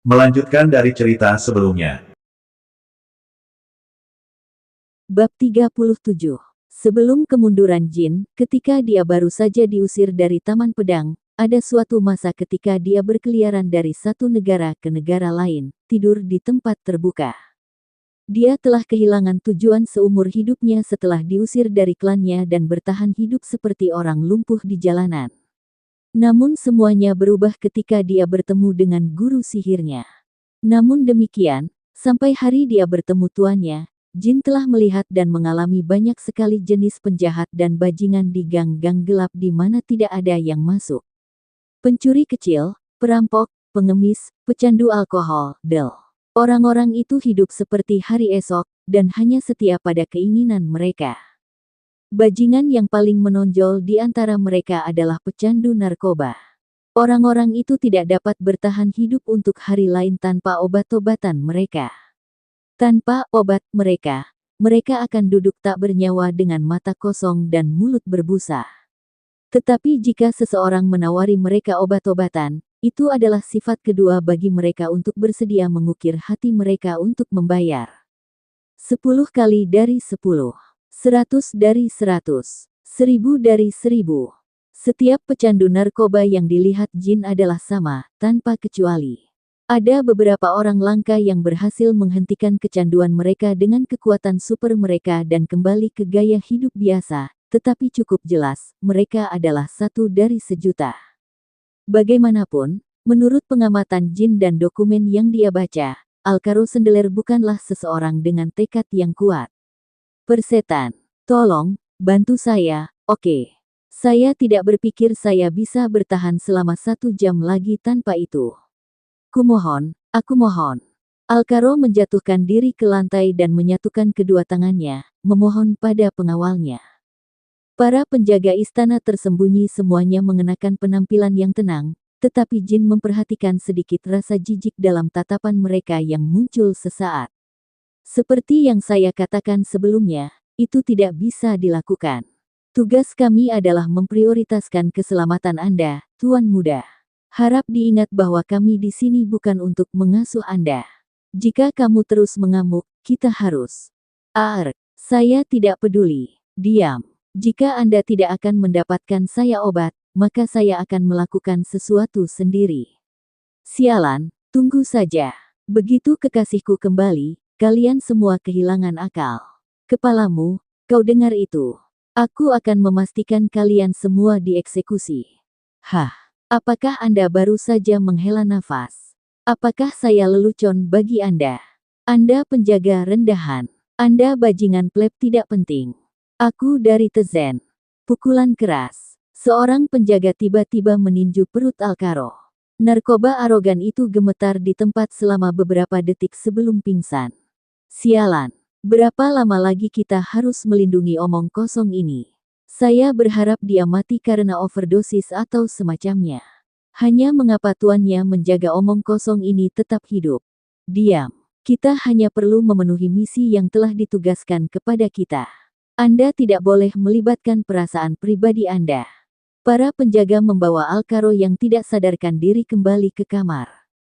Melanjutkan dari cerita sebelumnya. Bab 37. Sebelum kemunduran Jin, ketika dia baru saja diusir dari Taman Pedang, ada suatu masa ketika dia berkeliaran dari satu negara ke negara lain, tidur di tempat terbuka. Dia telah kehilangan tujuan seumur hidupnya setelah diusir dari klannya dan bertahan hidup seperti orang lumpuh di jalanan. Namun semuanya berubah ketika dia bertemu dengan guru sihirnya. Namun demikian, sampai hari dia bertemu tuannya, Jin telah melihat dan mengalami banyak sekali jenis penjahat dan bajingan di gang-gang gelap di mana tidak ada yang masuk. Pencuri kecil, perampok, pengemis, pecandu alkohol, del. Orang-orang itu hidup seperti hari esok, dan hanya setia pada keinginan mereka. Bajingan yang paling menonjol di antara mereka adalah pecandu narkoba. Orang-orang itu tidak dapat bertahan hidup untuk hari lain tanpa obat-obatan mereka. Tanpa obat mereka akan duduk tak bernyawa dengan mata kosong dan mulut berbusa. Tetapi jika seseorang menawari mereka obat-obatan, itu adalah sifat kedua bagi mereka untuk bersedia mengukir hati mereka untuk membayar. 10 kali dari 10, 100 dari 100, 1000 dari 10. Setiap pecandu narkoba yang dilihat Jin adalah sama, tanpa kecuali. Ada beberapa orang langka yang berhasil menghentikan kecanduan mereka dengan kekuatan super mereka dan kembali ke gaya hidup biasa, tetapi cukup jelas, mereka adalah satu dari sejuta. Bagaimanapun, menurut pengamatan Jin dan dokumen yang dia baca, Alkaro Sendeler bukanlah seseorang dengan tekad yang kuat. Persetan, tolong, bantu saya, oke. Saya tidak berpikir saya bisa bertahan selama 1 jam lagi tanpa itu. Kumohon, aku mohon. Alkaro menjatuhkan diri ke lantai dan menyatukan kedua tangannya, memohon pada pengawalnya. Para penjaga istana tersembunyi semuanya mengenakan penampilan yang tenang, tetapi Jin memperhatikan sedikit rasa jijik dalam tatapan mereka yang muncul sesaat. Seperti yang saya katakan sebelumnya, itu tidak bisa dilakukan. Tugas kami adalah memprioritaskan keselamatan Anda, Tuan Muda. Harap diingat bahwa kami di sini bukan untuk mengasuh Anda. Jika kamu terus mengamuk, kita harus. Saya tidak peduli. Diam. Jika Anda tidak akan mendapatkan saya obat, maka saya akan melakukan sesuatu sendiri. Sialan, tunggu saja. Begitu kekasihku kembali, kalian semua kehilangan akal. Kepalamu, kau dengar itu? Aku akan memastikan kalian semua dieksekusi. Hah, apakah Anda baru saja menghela nafas? Apakah saya lelucon bagi Anda? Anda penjaga rendahan. Anda bajingan pleb tidak penting. Aku dari Tezen. Pukulan keras. Seorang penjaga tiba-tiba meninju perut Alkaro. Narkoba arogan itu gemetar di tempat selama beberapa detik sebelum pingsan. Sialan. Berapa lama lagi kita harus melindungi omong kosong ini? Saya berharap dia mati karena overdosis atau semacamnya. Hanya mengapa tuannya menjaga omong kosong ini tetap hidup? Diam. Kita hanya perlu memenuhi misi yang telah ditugaskan kepada kita. Anda tidak boleh melibatkan perasaan pribadi Anda. Para penjaga membawa Alkaro yang tidak sadarkan diri kembali ke kamar.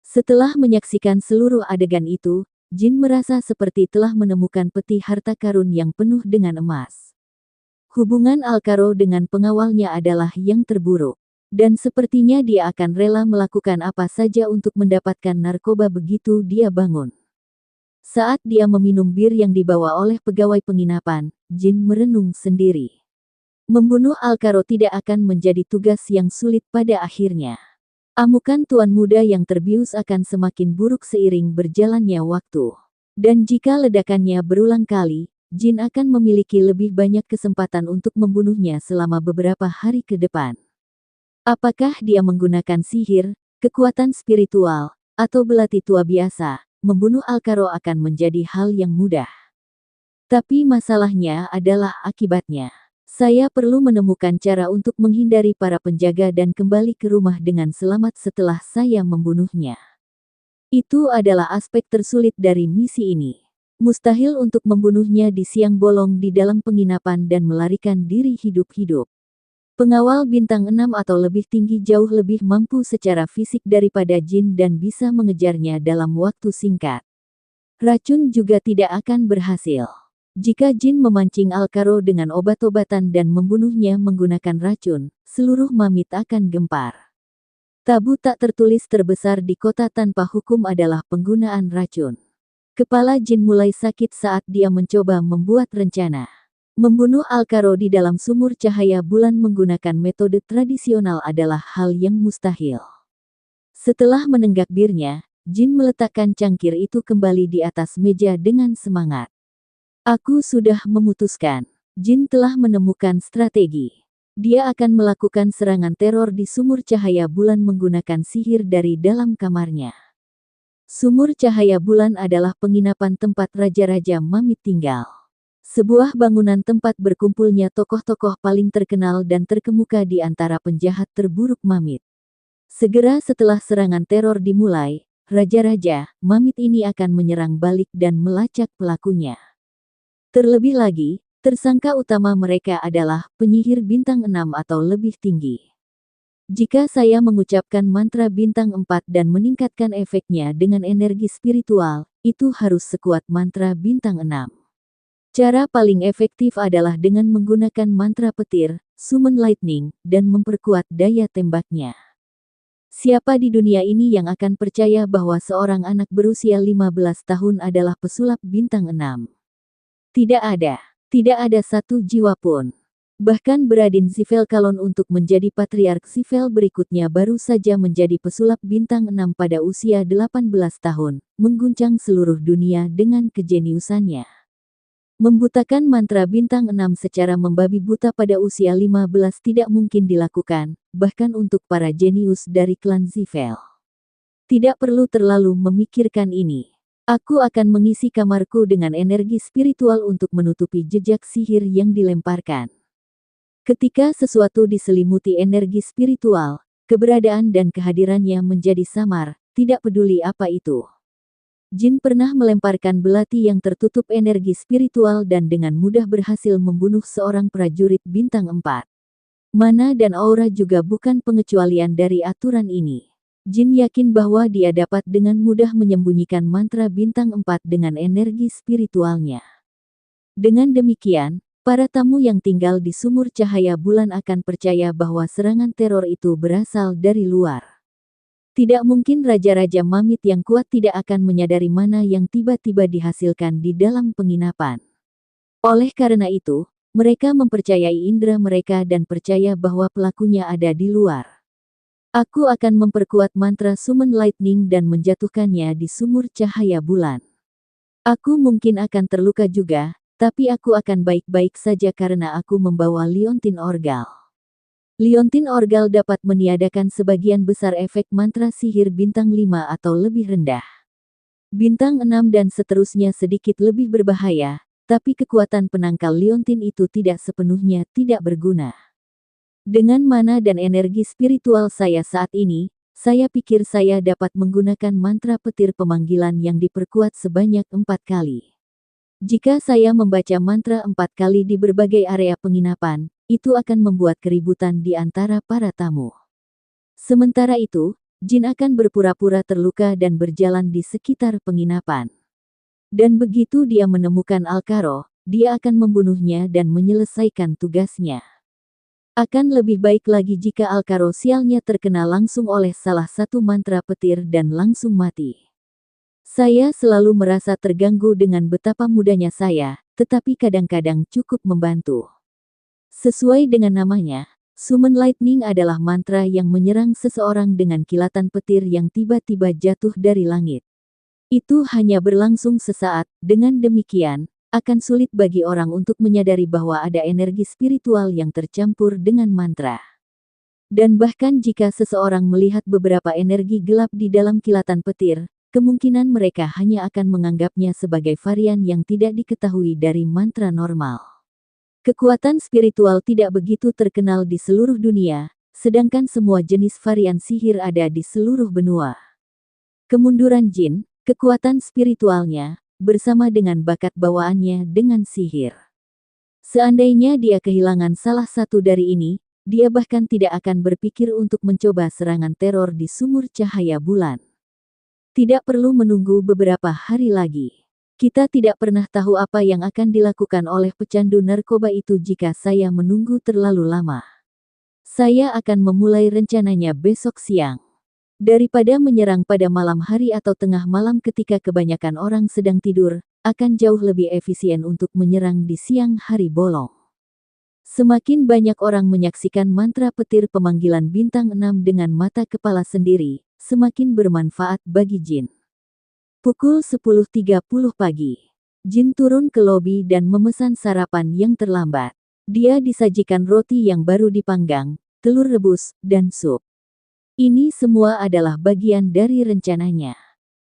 Setelah menyaksikan seluruh adegan itu, Jin merasa seperti telah menemukan peti harta karun yang penuh dengan emas. Hubungan Alkaro dengan pengawalnya adalah yang terburuk. Dan sepertinya dia akan rela melakukan apa saja untuk mendapatkan narkoba begitu dia bangun. Saat dia meminum bir yang dibawa oleh pegawai penginapan, Jin merenung sendiri. Membunuh Alkaro tidak akan menjadi tugas yang sulit pada akhirnya. Amukan tuan muda yang terbius akan semakin buruk seiring berjalannya waktu. Dan jika ledakannya berulang kali, Jin akan memiliki lebih banyak kesempatan untuk membunuhnya selama beberapa hari ke depan. Apakah dia menggunakan sihir, kekuatan spiritual, atau belati tua biasa, membunuh Alkaro akan menjadi hal yang mudah. Tapi masalahnya adalah akibatnya. Saya perlu menemukan cara untuk menghindari para penjaga dan kembali ke rumah dengan selamat setelah saya membunuhnya. Itu adalah aspek tersulit dari misi ini. Mustahil untuk membunuhnya di siang bolong di dalam penginapan dan melarikan diri hidup-hidup. Pengawal bintang 6 atau lebih tinggi jauh lebih mampu secara fisik daripada jin dan bisa mengejarnya dalam waktu singkat. Racun juga tidak akan berhasil. Jika jin memancing Alkaro dengan obat-obatan dan membunuhnya menggunakan racun, seluruh mamit akan gempar. Tabu tak tertulis terbesar di kota tanpa hukum adalah penggunaan racun. Kepala jin mulai sakit saat dia mencoba membuat rencana. Membunuh Alkaro di dalam sumur cahaya bulan menggunakan metode tradisional adalah hal yang mustahil. Setelah menenggak birnya, jin meletakkan cangkir itu kembali di atas meja dengan semangat. Aku sudah memutuskan. Jin telah menemukan strategi. Dia akan melakukan serangan teror di sumur cahaya bulan menggunakan sihir dari dalam kamarnya. Sumur cahaya bulan adalah penginapan tempat raja-raja mamit tinggal. Sebuah bangunan tempat berkumpulnya tokoh-tokoh paling terkenal dan terkemuka di antara penjahat terburuk mamit. Segera setelah serangan teror dimulai, raja-raja mamit ini akan menyerang balik dan melacak pelakunya. Terlebih lagi, tersangka utama mereka adalah penyihir bintang 6 atau lebih tinggi. Jika saya mengucapkan mantra bintang 4 dan meningkatkan efeknya dengan energi spiritual, itu harus sekuat mantra bintang 6. Cara paling efektif adalah dengan menggunakan mantra petir, summon lightning, dan memperkuat daya tembaknya. Siapa di dunia ini yang akan percaya bahwa seorang anak berusia 15 tahun adalah pesulap bintang 6? Tidak ada. Tidak ada satu jiwa pun. Bahkan Beradin Zivelkalon untuk menjadi patriark Zivel berikutnya baru saja menjadi pesulap bintang 6 pada usia 18 tahun, mengguncang seluruh dunia dengan kejeniusannya. Membutakan mantra bintang 6 secara membabi buta pada usia 15 tidak mungkin dilakukan, bahkan untuk para jenius dari klan Zivel. Tidak perlu terlalu memikirkan ini. Aku akan mengisi kamarku dengan energi spiritual untuk menutupi jejak sihir yang dilemparkan. Ketika sesuatu diselimuti energi spiritual, keberadaan dan kehadirannya menjadi samar, tidak peduli apa itu. Jin pernah melemparkan belati yang tertutup energi spiritual dan dengan mudah berhasil membunuh seorang prajurit bintang 4. Mana dan aura juga bukan pengecualian dari aturan ini. Jin yakin bahwa dia dapat dengan mudah menyembunyikan mantra bintang 4 dengan energi spiritualnya. Dengan demikian, para tamu yang tinggal di sumur cahaya bulan akan percaya bahwa serangan teror itu berasal dari luar. Tidak mungkin raja-raja mamit yang kuat tidak akan menyadari mana yang tiba-tiba dihasilkan di dalam penginapan. Oleh karena itu, mereka mempercayai indera mereka dan percaya bahwa pelakunya ada di luar. Aku akan memperkuat mantra summon lightning dan menjatuhkannya di sumur cahaya bulan. Aku mungkin akan terluka juga, tapi aku akan baik-baik saja karena aku membawa Liontin Orgal. Liontin Orgal dapat meniadakan sebagian besar efek mantra sihir bintang 5 atau lebih rendah. Bintang 6 dan seterusnya sedikit lebih berbahaya, tapi kekuatan penangkal Liontin itu tidak sepenuhnya tidak berguna. Dengan mana dan energi spiritual saya saat ini, saya pikir saya dapat menggunakan mantra petir pemanggilan yang diperkuat sebanyak 4 kali. Jika saya membaca mantra 4 kali di berbagai area penginapan, itu akan membuat keributan di antara para tamu. Sementara itu, jin akan berpura-pura terluka dan berjalan di sekitar penginapan. Dan begitu dia menemukan Alkaro, dia akan membunuhnya dan menyelesaikan tugasnya. Akan lebih baik lagi jika Alkaro sialnya terkena langsung oleh salah satu mantra petir dan langsung mati. Saya selalu merasa terganggu dengan betapa mudanya saya, tetapi kadang-kadang cukup membantu. Sesuai dengan namanya, summon lightning adalah mantra yang menyerang seseorang dengan kilatan petir yang tiba-tiba jatuh dari langit. Itu hanya berlangsung sesaat, dengan demikian, akan sulit bagi orang untuk menyadari bahwa ada energi spiritual yang tercampur dengan mantra. Dan bahkan jika seseorang melihat beberapa energi gelap di dalam kilatan petir, kemungkinan mereka hanya akan menganggapnya sebagai varian yang tidak diketahui dari mantra normal. Kekuatan spiritual tidak begitu terkenal di seluruh dunia, sedangkan semua jenis varian sihir ada di seluruh benua. Kemunduran jin, kekuatan spiritualnya, bersama dengan bakat bawaannya dengan sihir. Seandainya dia kehilangan salah satu dari ini, dia bahkan tidak akan berpikir untuk mencoba serangan teror di sumur cahaya bulan. Tidak perlu menunggu beberapa hari lagi. Kita tidak pernah tahu apa yang akan dilakukan oleh pecandu narkoba itu jika saya menunggu terlalu lama. Saya akan memulai rencananya besok siang. Daripada menyerang pada malam hari atau tengah malam ketika kebanyakan orang sedang tidur, akan jauh lebih efisien untuk menyerang di siang hari bolong. Semakin banyak orang menyaksikan mantra petir pemanggilan bintang 6 dengan mata kepala sendiri, semakin bermanfaat bagi jin. Pukul 10.30 pagi. Jin turun ke lobi dan memesan sarapan yang terlambat. Dia disajikan roti yang baru dipanggang, telur rebus, dan sup. Ini semua adalah bagian dari rencananya.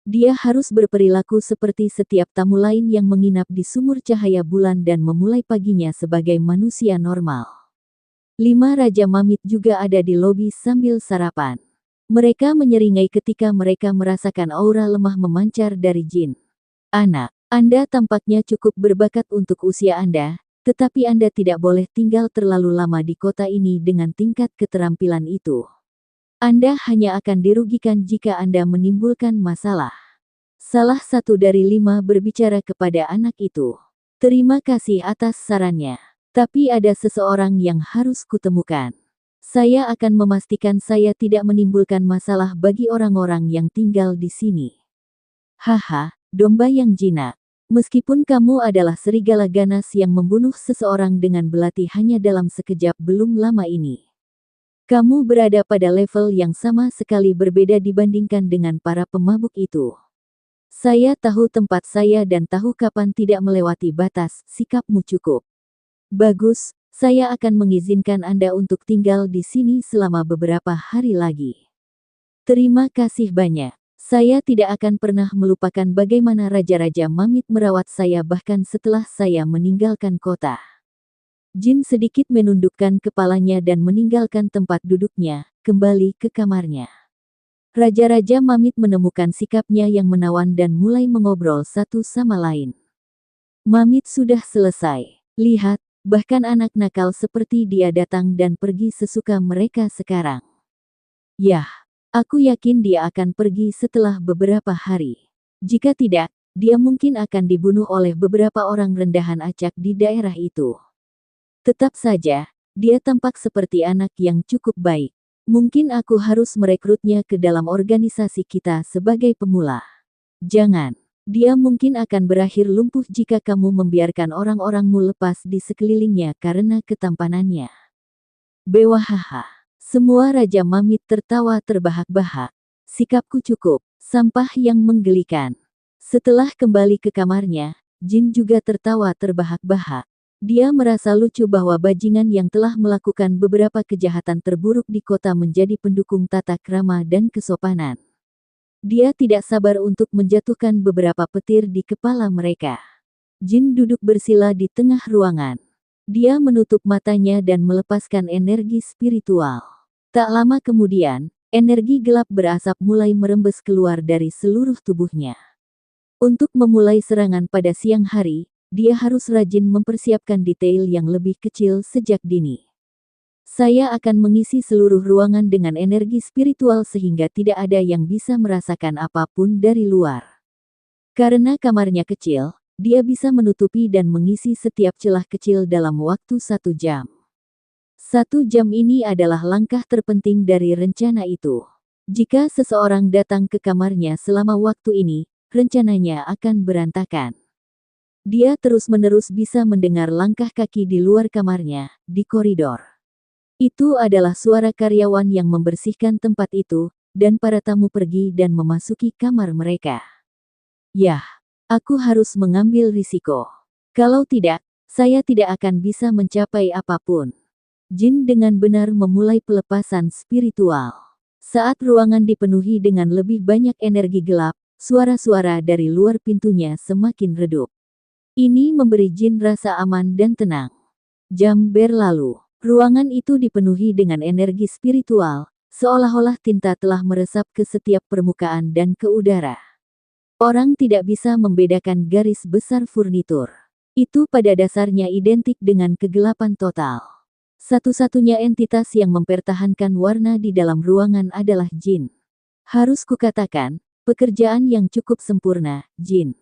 Dia harus berperilaku seperti setiap tamu lain yang menginap di sumur cahaya bulan dan memulai paginya sebagai manusia normal. 5 Raja Mamit juga ada di lobi sambil sarapan. Mereka menyeringai ketika mereka merasakan aura lemah memancar dari jin. Anak, Anda tampaknya cukup berbakat untuk usia Anda, tetapi Anda tidak boleh tinggal terlalu lama di kota ini dengan tingkat keterampilan itu. Anda hanya akan dirugikan jika Anda menimbulkan masalah. Salah satu dari 5 berbicara kepada anak itu. Terima kasih atas sarannya. Tapi ada seseorang yang harus kutemukan. Saya akan memastikan saya tidak menimbulkan masalah bagi orang-orang yang tinggal di sini. Haha, domba yang jinak. Meskipun kamu adalah serigala ganas yang membunuh seseorang dengan belati hanya dalam sekejap belum lama ini. Kamu berada pada level yang sama sekali berbeda dibandingkan dengan para pemabuk itu. Saya tahu tempat saya dan tahu kapan tidak melewati batas, sikapmu cukup. Bagus. Saya akan mengizinkan Anda untuk tinggal di sini selama beberapa hari lagi. Terima kasih banyak. Saya tidak akan pernah melupakan bagaimana Raja-Raja Mamit merawat saya bahkan setelah saya meninggalkan kota. Jin sedikit menundukkan kepalanya dan meninggalkan tempat duduknya, kembali ke kamarnya. Raja-Raja Mamit menemukan sikapnya yang menawan dan mulai mengobrol satu sama lain. Mamit sudah selesai. Lihat. Bahkan anak nakal seperti dia datang dan pergi sesuka mereka sekarang. Yah, aku yakin dia akan pergi setelah beberapa hari. Jika tidak, dia mungkin akan dibunuh oleh beberapa orang rendahan acak di daerah itu. Tetap saja, dia tampak seperti anak yang cukup baik. Mungkin aku harus merekrutnya ke dalam organisasi kita sebagai pemula. Jangan. Dia mungkin akan berakhir lumpuh jika kamu membiarkan orang-orangmu lepas di sekelilingnya karena ketampanannya. Bewahaha. Semua Raja Mamit tertawa terbahak-bahak. Sikapku cukup. Sampah yang menggelikan. Setelah kembali ke kamarnya, Jin juga tertawa terbahak-bahak. Dia merasa lucu bahwa bajingan yang telah melakukan beberapa kejahatan terburuk di kota menjadi pendukung tata krama dan kesopanan. Dia tidak sabar untuk menjatuhkan beberapa petir di kepala mereka. Jin duduk bersila di tengah ruangan. Dia menutup matanya dan melepaskan energi spiritual. Tak lama kemudian, energi gelap berasap mulai merembes keluar dari seluruh tubuhnya. Untuk memulai serangan pada siang hari, dia harus rajin mempersiapkan detail yang lebih kecil sejak dini. Saya akan mengisi seluruh ruangan dengan energi spiritual sehingga tidak ada yang bisa merasakan apapun dari luar. Karena kamarnya kecil, dia bisa menutupi dan mengisi setiap celah kecil dalam waktu 1 jam. 1 jam ini adalah langkah terpenting dari rencana itu. Jika seseorang datang ke kamarnya selama waktu ini, rencananya akan berantakan. Dia terus-menerus bisa mendengar langkah kaki di luar kamarnya, di koridor. Itu adalah suara karyawan yang membersihkan tempat itu, dan para tamu pergi dan memasuki kamar mereka. Yah, aku harus mengambil risiko. Kalau tidak, saya tidak akan bisa mencapai apapun. Jin dengan benar memulai pelepasan spiritual. Saat ruangan dipenuhi dengan lebih banyak energi gelap, suara-suara dari luar pintunya semakin redup. Ini memberi Jin rasa aman dan tenang. Jam berlalu. Ruangan itu dipenuhi dengan energi spiritual, seolah-olah tinta telah meresap ke setiap permukaan dan ke udara. Orang tidak bisa membedakan garis besar furnitur. Itu pada dasarnya identik dengan kegelapan total. Satu-satunya entitas yang mempertahankan warna di dalam ruangan adalah jin. Harus kukatakan, pekerjaan yang cukup sempurna, Jin.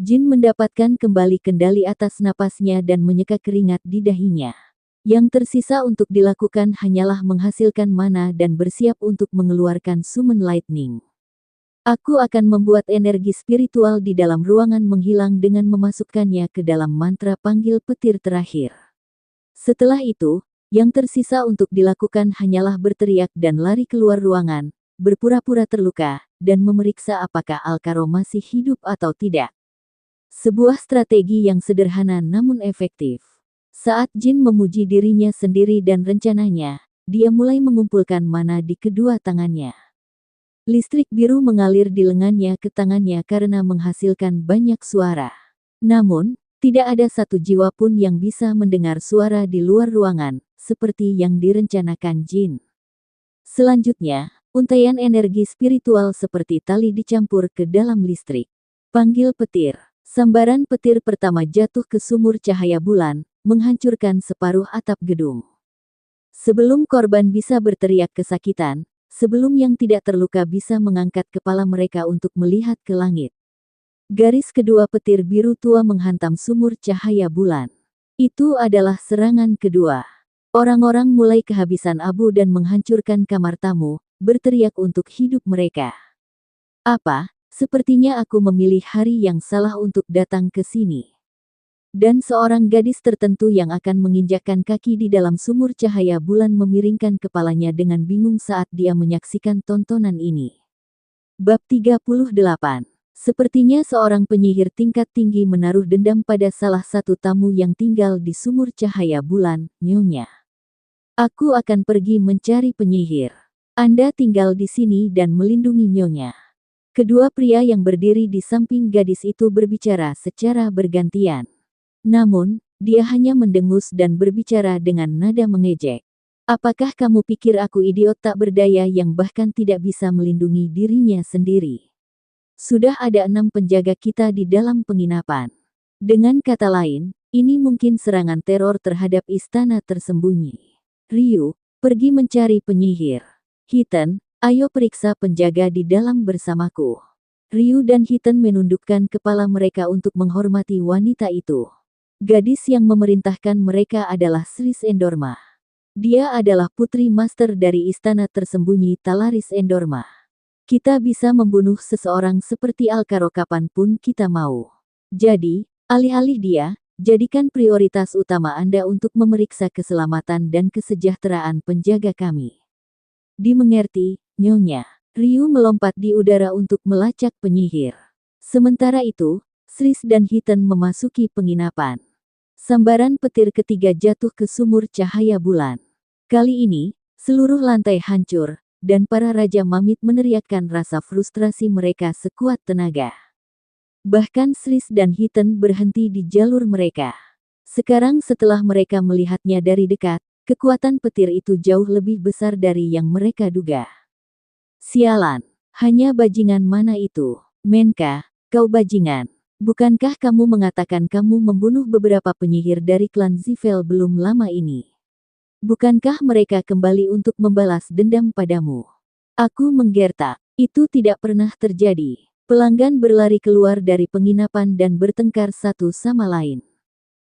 Jin mendapatkan kembali kendali atas napasnya dan menyeka keringat di dahinya. Yang tersisa untuk dilakukan hanyalah menghasilkan mana dan bersiap untuk mengeluarkan summon lightning. Aku akan membuat energi spiritual di dalam ruangan menghilang dengan memasukkannya ke dalam mantra panggil petir terakhir. Setelah itu, yang tersisa untuk dilakukan hanyalah berteriak dan lari keluar ruangan, berpura-pura terluka, dan memeriksa apakah Alkaro masih hidup atau tidak. Sebuah strategi yang sederhana namun efektif. Saat Jin memuji dirinya sendiri dan rencananya, dia mulai mengumpulkan mana di kedua tangannya. Listrik biru mengalir di lengannya ke tangannya karena menghasilkan banyak suara. Namun, tidak ada satu jiwa pun yang bisa mendengar suara di luar ruangan, seperti yang direncanakan Jin. Selanjutnya, untaian energi spiritual seperti tali dicampur ke dalam listrik. Panggil petir. Sambaran petir pertama jatuh ke sumur cahaya bulan, menghancurkan separuh atap gedung. Sebelum korban bisa berteriak kesakitan, sebelum yang tidak terluka bisa mengangkat kepala mereka untuk melihat ke langit, garis kedua petir biru tua menghantam sumur cahaya bulan. Itu adalah serangan kedua. Orang-orang mulai kehabisan abu dan menghancurkan kamar tamu, berteriak untuk hidup mereka. Apa? Sepertinya aku memilih hari yang salah untuk datang ke sini. Dan seorang gadis tertentu yang akan menginjakkan kaki di dalam sumur cahaya bulan memiringkan kepalanya dengan bingung saat dia menyaksikan tontonan ini. Bab 38. Sepertinya seorang penyihir tingkat tinggi menaruh dendam pada salah satu tamu yang tinggal di sumur cahaya bulan, Nyonya. Aku akan pergi mencari penyihir. Anda tinggal di sini dan melindungi Nyonya. Kedua pria yang berdiri di samping gadis itu berbicara secara bergantian. Namun, dia hanya mendengus dan berbicara dengan nada mengejek. Apakah kamu pikir aku idiot tak berdaya yang bahkan tidak bisa melindungi dirinya sendiri? Sudah ada 6 penjaga kita di dalam penginapan. Dengan kata lain, ini mungkin serangan teror terhadap istana tersembunyi. Ryu, pergi mencari penyihir. Hiten, ayo periksa penjaga di dalam bersamaku. Ryu dan Hiten menundukkan kepala mereka untuk menghormati wanita itu. Gadis yang memerintahkan mereka adalah Sris Endorma. Dia adalah putri master dari istana tersembunyi Talaris Endorma. Kita bisa membunuh seseorang seperti Alkaro kapanpun kita mau. Jadi, alih-alih dia, jadikan prioritas utama Anda untuk memeriksa keselamatan dan kesejahteraan penjaga kami. Dimengerti, Nyonya. Ryu melompat di udara untuk melacak penyihir. Sementara itu, Sris dan Hiten memasuki penginapan. Sambaran petir ketiga jatuh ke sumur cahaya bulan. Kali ini, seluruh lantai hancur, dan para Raja Mamit meneriakkan rasa frustrasi mereka sekuat tenaga. Bahkan Sris dan Hiten berhenti di jalur mereka. Sekarang setelah mereka melihatnya dari dekat, kekuatan petir itu jauh lebih besar dari yang mereka duga. Sialan, hanya bajingan mana itu? Menka, kau bajingan. Bukankah kamu mengatakan kamu membunuh beberapa penyihir dari klan Zivel belum lama ini? Bukankah mereka kembali untuk membalas dendam padamu? Aku menggertak. Itu tidak pernah terjadi. Pelanggan berlari keluar dari penginapan dan bertengkar satu sama lain.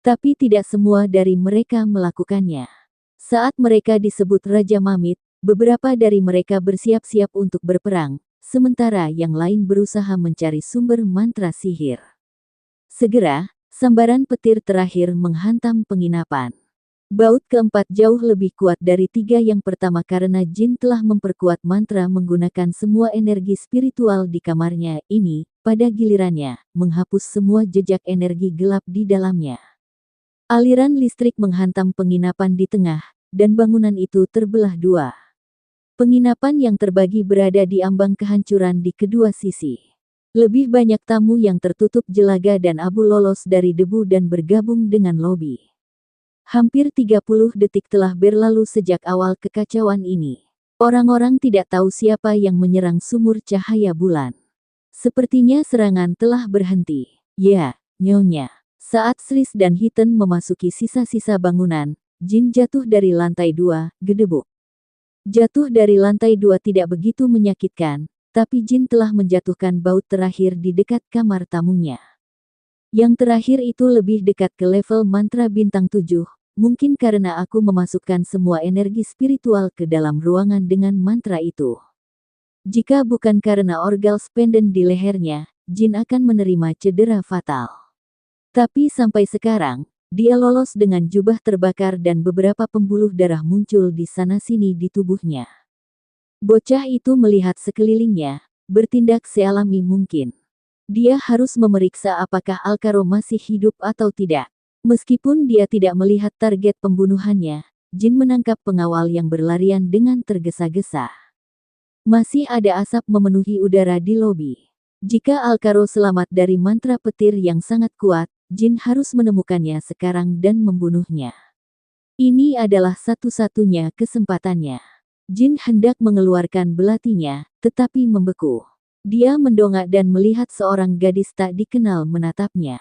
Tapi tidak semua dari mereka melakukannya. Saat mereka disebut Raja Mamit, beberapa dari mereka bersiap-siap untuk berperang, sementara yang lain berusaha mencari sumber mantra sihir. Segera, sambaran petir terakhir menghantam penginapan. Baut keempat jauh lebih kuat dari 3 yang pertama karena Jin telah memperkuat mantra menggunakan semua energi spiritual di kamarnya ini, pada gilirannya, menghapus semua jejak energi gelap di dalamnya. Aliran listrik menghantam penginapan di tengah, dan bangunan itu terbelah 2. Penginapan yang terbagi berada di ambang kehancuran di kedua sisi. Lebih banyak tamu yang tertutup jelaga dan abu lolos dari debu dan bergabung dengan lobi. Hampir 30 detik telah berlalu sejak awal kekacauan ini. Orang-orang tidak tahu siapa yang menyerang sumur cahaya bulan. Sepertinya serangan telah berhenti. Ya, Nyonya. Saat Sris dan Hiten memasuki sisa-sisa bangunan, Jin jatuh dari lantai 2, gedebuk. Jatuh dari lantai 2 tidak begitu menyakitkan, tapi Jin telah menjatuhkan baut terakhir di dekat kamar tamunya. Yang terakhir itu lebih dekat ke level mantra bintang 7, mungkin karena aku memasukkan semua energi spiritual ke dalam ruangan dengan mantra itu. Jika bukan karena orgal pendant di lehernya, Jin akan menerima cedera fatal. Tapi sampai sekarang, dia lolos dengan jubah terbakar dan beberapa pembuluh darah muncul di sana-sini di tubuhnya. Bocah itu melihat sekelilingnya, bertindak sealami mungkin. Dia harus memeriksa apakah Alcaro masih hidup atau tidak. Meskipun dia tidak melihat target pembunuhannya, Jin menangkap pengawal yang berlarian dengan tergesa-gesa. Masih ada asap memenuhi udara di lobi. Jika Alcaro selamat dari mantra petir yang sangat kuat, Jin harus menemukannya sekarang dan membunuhnya. Ini adalah satu-satunya kesempatannya. Jin hendak mengeluarkan belatinya, tetapi membeku. Dia mendongak dan melihat seorang gadis tak dikenal menatapnya.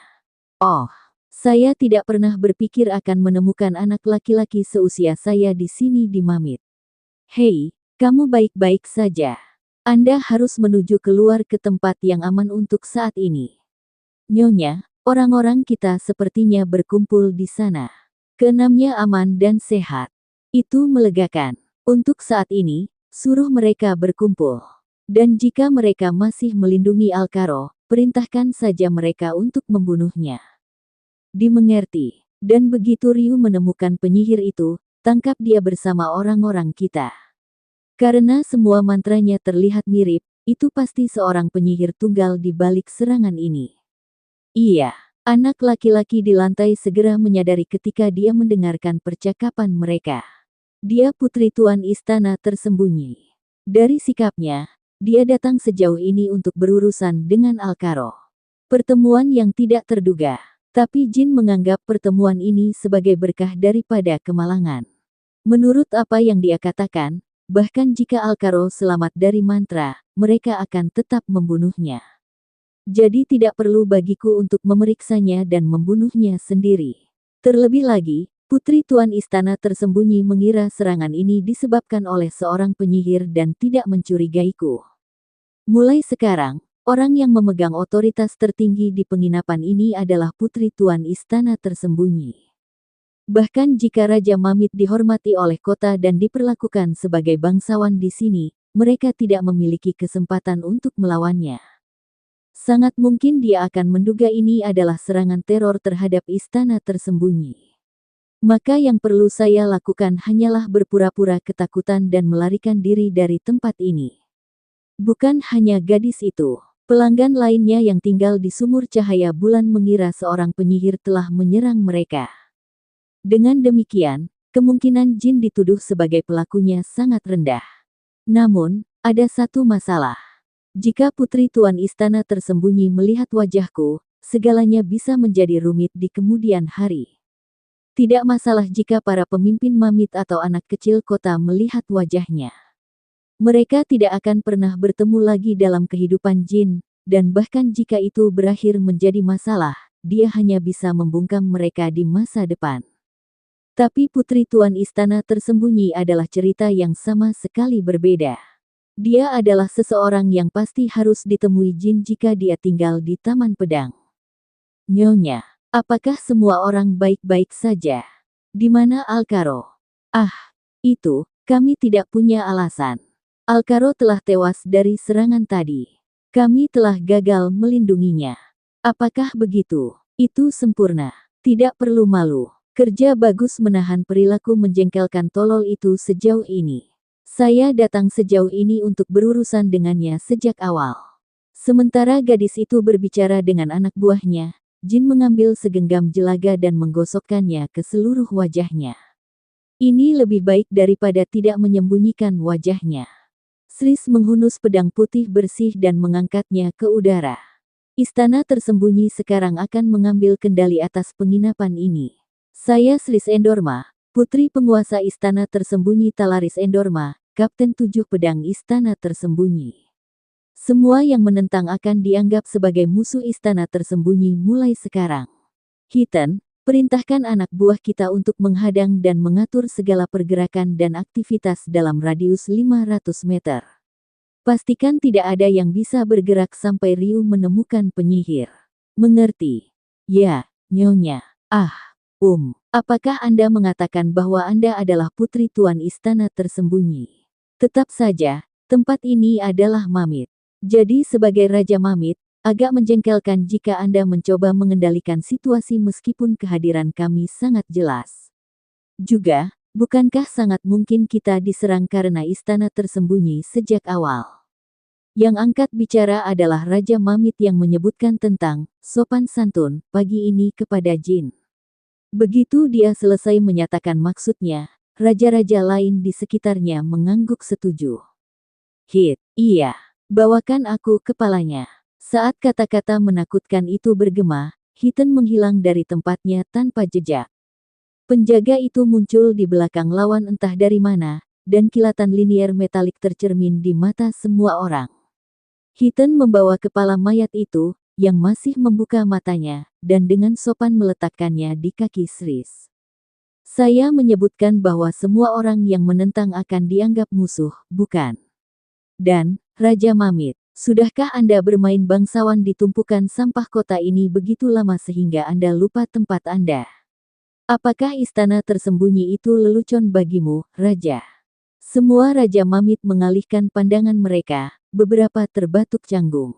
Oh, saya tidak pernah berpikir akan menemukan anak laki-laki seusia saya di sini di Mamit. Hei, kamu baik-baik saja. Anda harus menuju keluar ke tempat yang aman untuk saat ini. Nyonya, orang-orang kita sepertinya berkumpul di sana. Keenamnya aman dan sehat. Itu melegakan. Untuk saat ini, suruh mereka berkumpul. Dan jika mereka masih melindungi Alcaro, perintahkan saja mereka untuk membunuhnya. Dimengerti. Dan begitu Ryu menemukan penyihir itu, tangkap dia bersama orang-orang kita. Karena semua mantranya terlihat mirip, itu pasti seorang penyihir tunggal di balik serangan ini. Iya, anak laki-laki di lantai segera menyadari ketika dia mendengarkan percakapan mereka. Dia putri tuan istana tersembunyi. Dari sikapnya, dia datang sejauh ini untuk berurusan dengan Alcaro. Pertemuan yang tidak terduga, tapi Jin menganggap pertemuan ini sebagai berkah daripada kemalangan. Menurut apa yang dia katakan, bahkan jika Alcaro selamat dari mantra, mereka akan tetap membunuhnya. Jadi tidak perlu bagiku untuk memeriksanya dan membunuhnya sendiri. Terlebih lagi, putri tuan istana tersembunyi mengira serangan ini disebabkan oleh seorang penyihir dan tidak mencurigaiku. Mulai sekarang, orang yang memegang otoritas tertinggi di penginapan ini adalah putri tuan istana tersembunyi. Bahkan jika Raja Mamit dihormati oleh kota dan diperlakukan sebagai bangsawan di sini, mereka tidak memiliki kesempatan untuk melawannya. Sangat mungkin dia akan menduga ini adalah serangan teror terhadap istana tersembunyi. Maka yang perlu saya lakukan hanyalah berpura-pura ketakutan dan melarikan diri dari tempat ini. Bukan hanya gadis itu, pelanggan lainnya yang tinggal di sumur cahaya bulan mengira seorang penyihir telah menyerang mereka. Dengan demikian, kemungkinan Jin dituduh sebagai pelakunya sangat rendah. Namun, ada satu masalah. Jika putri tuan istana tersembunyi melihat wajahku, segalanya bisa menjadi rumit di kemudian hari. Tidak masalah jika para pemimpin Mamit atau anak kecil kota melihat wajahnya. Mereka tidak akan pernah bertemu lagi dalam kehidupan Jin, dan bahkan jika itu berakhir menjadi masalah, dia hanya bisa membungkam mereka di masa depan. Tapi putri tuan istana tersembunyi adalah cerita yang sama sekali berbeda. Dia adalah seseorang yang pasti harus ditemui Jin jika dia tinggal di Taman Pedang. Nyonya, apakah semua orang baik-baik saja? Di mana Alcaro? Ah, itu, kami tidak punya alasan. Alcaro telah tewas dari serangan tadi. Kami telah gagal melindunginya. Apakah begitu? Itu sempurna. Tidak perlu malu. Kerja bagus menahan perilaku menjengkelkan tolol itu sejauh ini. Saya datang sejauh ini untuk berurusan dengannya sejak awal. Sementara gadis itu berbicara dengan anak buahnya, Jin mengambil segenggam jelaga dan menggosokkannya ke seluruh wajahnya. Ini lebih baik daripada tidak menyembunyikan wajahnya. Sris menghunus pedang putih bersih dan mengangkatnya ke udara. Istana tersembunyi sekarang akan mengambil kendali atas penginapan ini. Saya Sris Endorma, putri penguasa istana tersembunyi Talaris Endorma, Kapten 7 Pedang Istana Tersembunyi. Semua yang menentang akan dianggap sebagai musuh istana tersembunyi mulai sekarang. Hitan, Perintahkan anak buah kita untuk menghadang dan mengatur segala pergerakan dan aktivitas dalam radius 500 meter. Pastikan tidak ada yang bisa bergerak sampai Ryu menemukan penyihir. Mengerti? Ya, Nyonya. Apakah Anda mengatakan bahwa Anda adalah putri Tuan Istana Tersembunyi? Tetap saja, tempat ini adalah Mamit. Jadi sebagai Raja Mamit, agak menjengkelkan jika Anda mencoba mengendalikan situasi meskipun kehadiran kami sangat jelas. Juga, bukankah sangat mungkin kita diserang karena Istana Tersembunyi sejak awal? Yang angkat bicara adalah Raja Mamit yang menyebutkan tentang sopan santun pagi ini kepada Jin. Begitu dia selesai menyatakan maksudnya, raja-raja lain di sekitarnya mengangguk setuju. Iya, bawakan aku kepalanya. Saat kata-kata menakutkan itu bergema, Hiten menghilang dari tempatnya tanpa jejak. Penjaga itu muncul di belakang lawan entah dari mana, dan kilatan linier metalik tercermin di mata semua orang. Hiten membawa kepala mayat itu, yang masih membuka matanya, dan dengan sopan meletakkannya di kaki Sris. Saya menyebutkan bahwa semua orang yang menentang akan dianggap musuh, bukan? Dan, Raja Mamit, sudahkah Anda bermain bangsawan di tumpukan sampah kota ini begitu lama sehingga Anda lupa tempat Anda? Apakah Istana Tersembunyi itu lelucon bagimu, Raja? Semua Raja Mamit mengalihkan pandangan mereka, beberapa terbatuk canggung.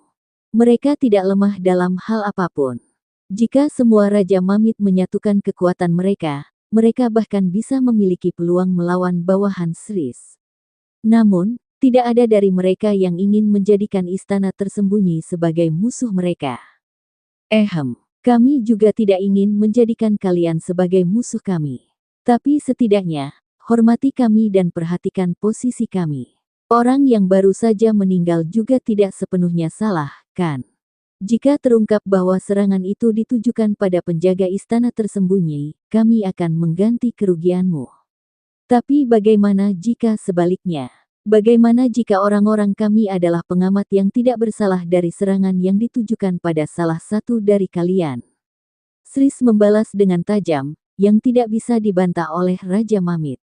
Mereka tidak lemah dalam hal apapun. Jika semua Raja Mamit menyatukan kekuatan mereka, mereka bahkan bisa memiliki peluang melawan bawahan Sris. Namun, tidak ada dari mereka yang ingin menjadikan Istana Tersembunyi sebagai musuh mereka. Kami juga tidak ingin menjadikan kalian sebagai musuh kami. Tapi setidaknya, hormati kami dan perhatikan posisi kami. Orang yang baru saja meninggal juga tidak sepenuhnya salah, kan? Jika terungkap bahwa serangan itu ditujukan pada penjaga Istana Tersembunyi, kami akan mengganti kerugianmu. Tapi bagaimana jika sebaliknya? Bagaimana jika orang-orang kami adalah pengamat yang tidak bersalah dari serangan yang ditujukan pada salah satu dari kalian? Sris membalas dengan tajam, yang tidak bisa dibantah oleh Raja Mamit.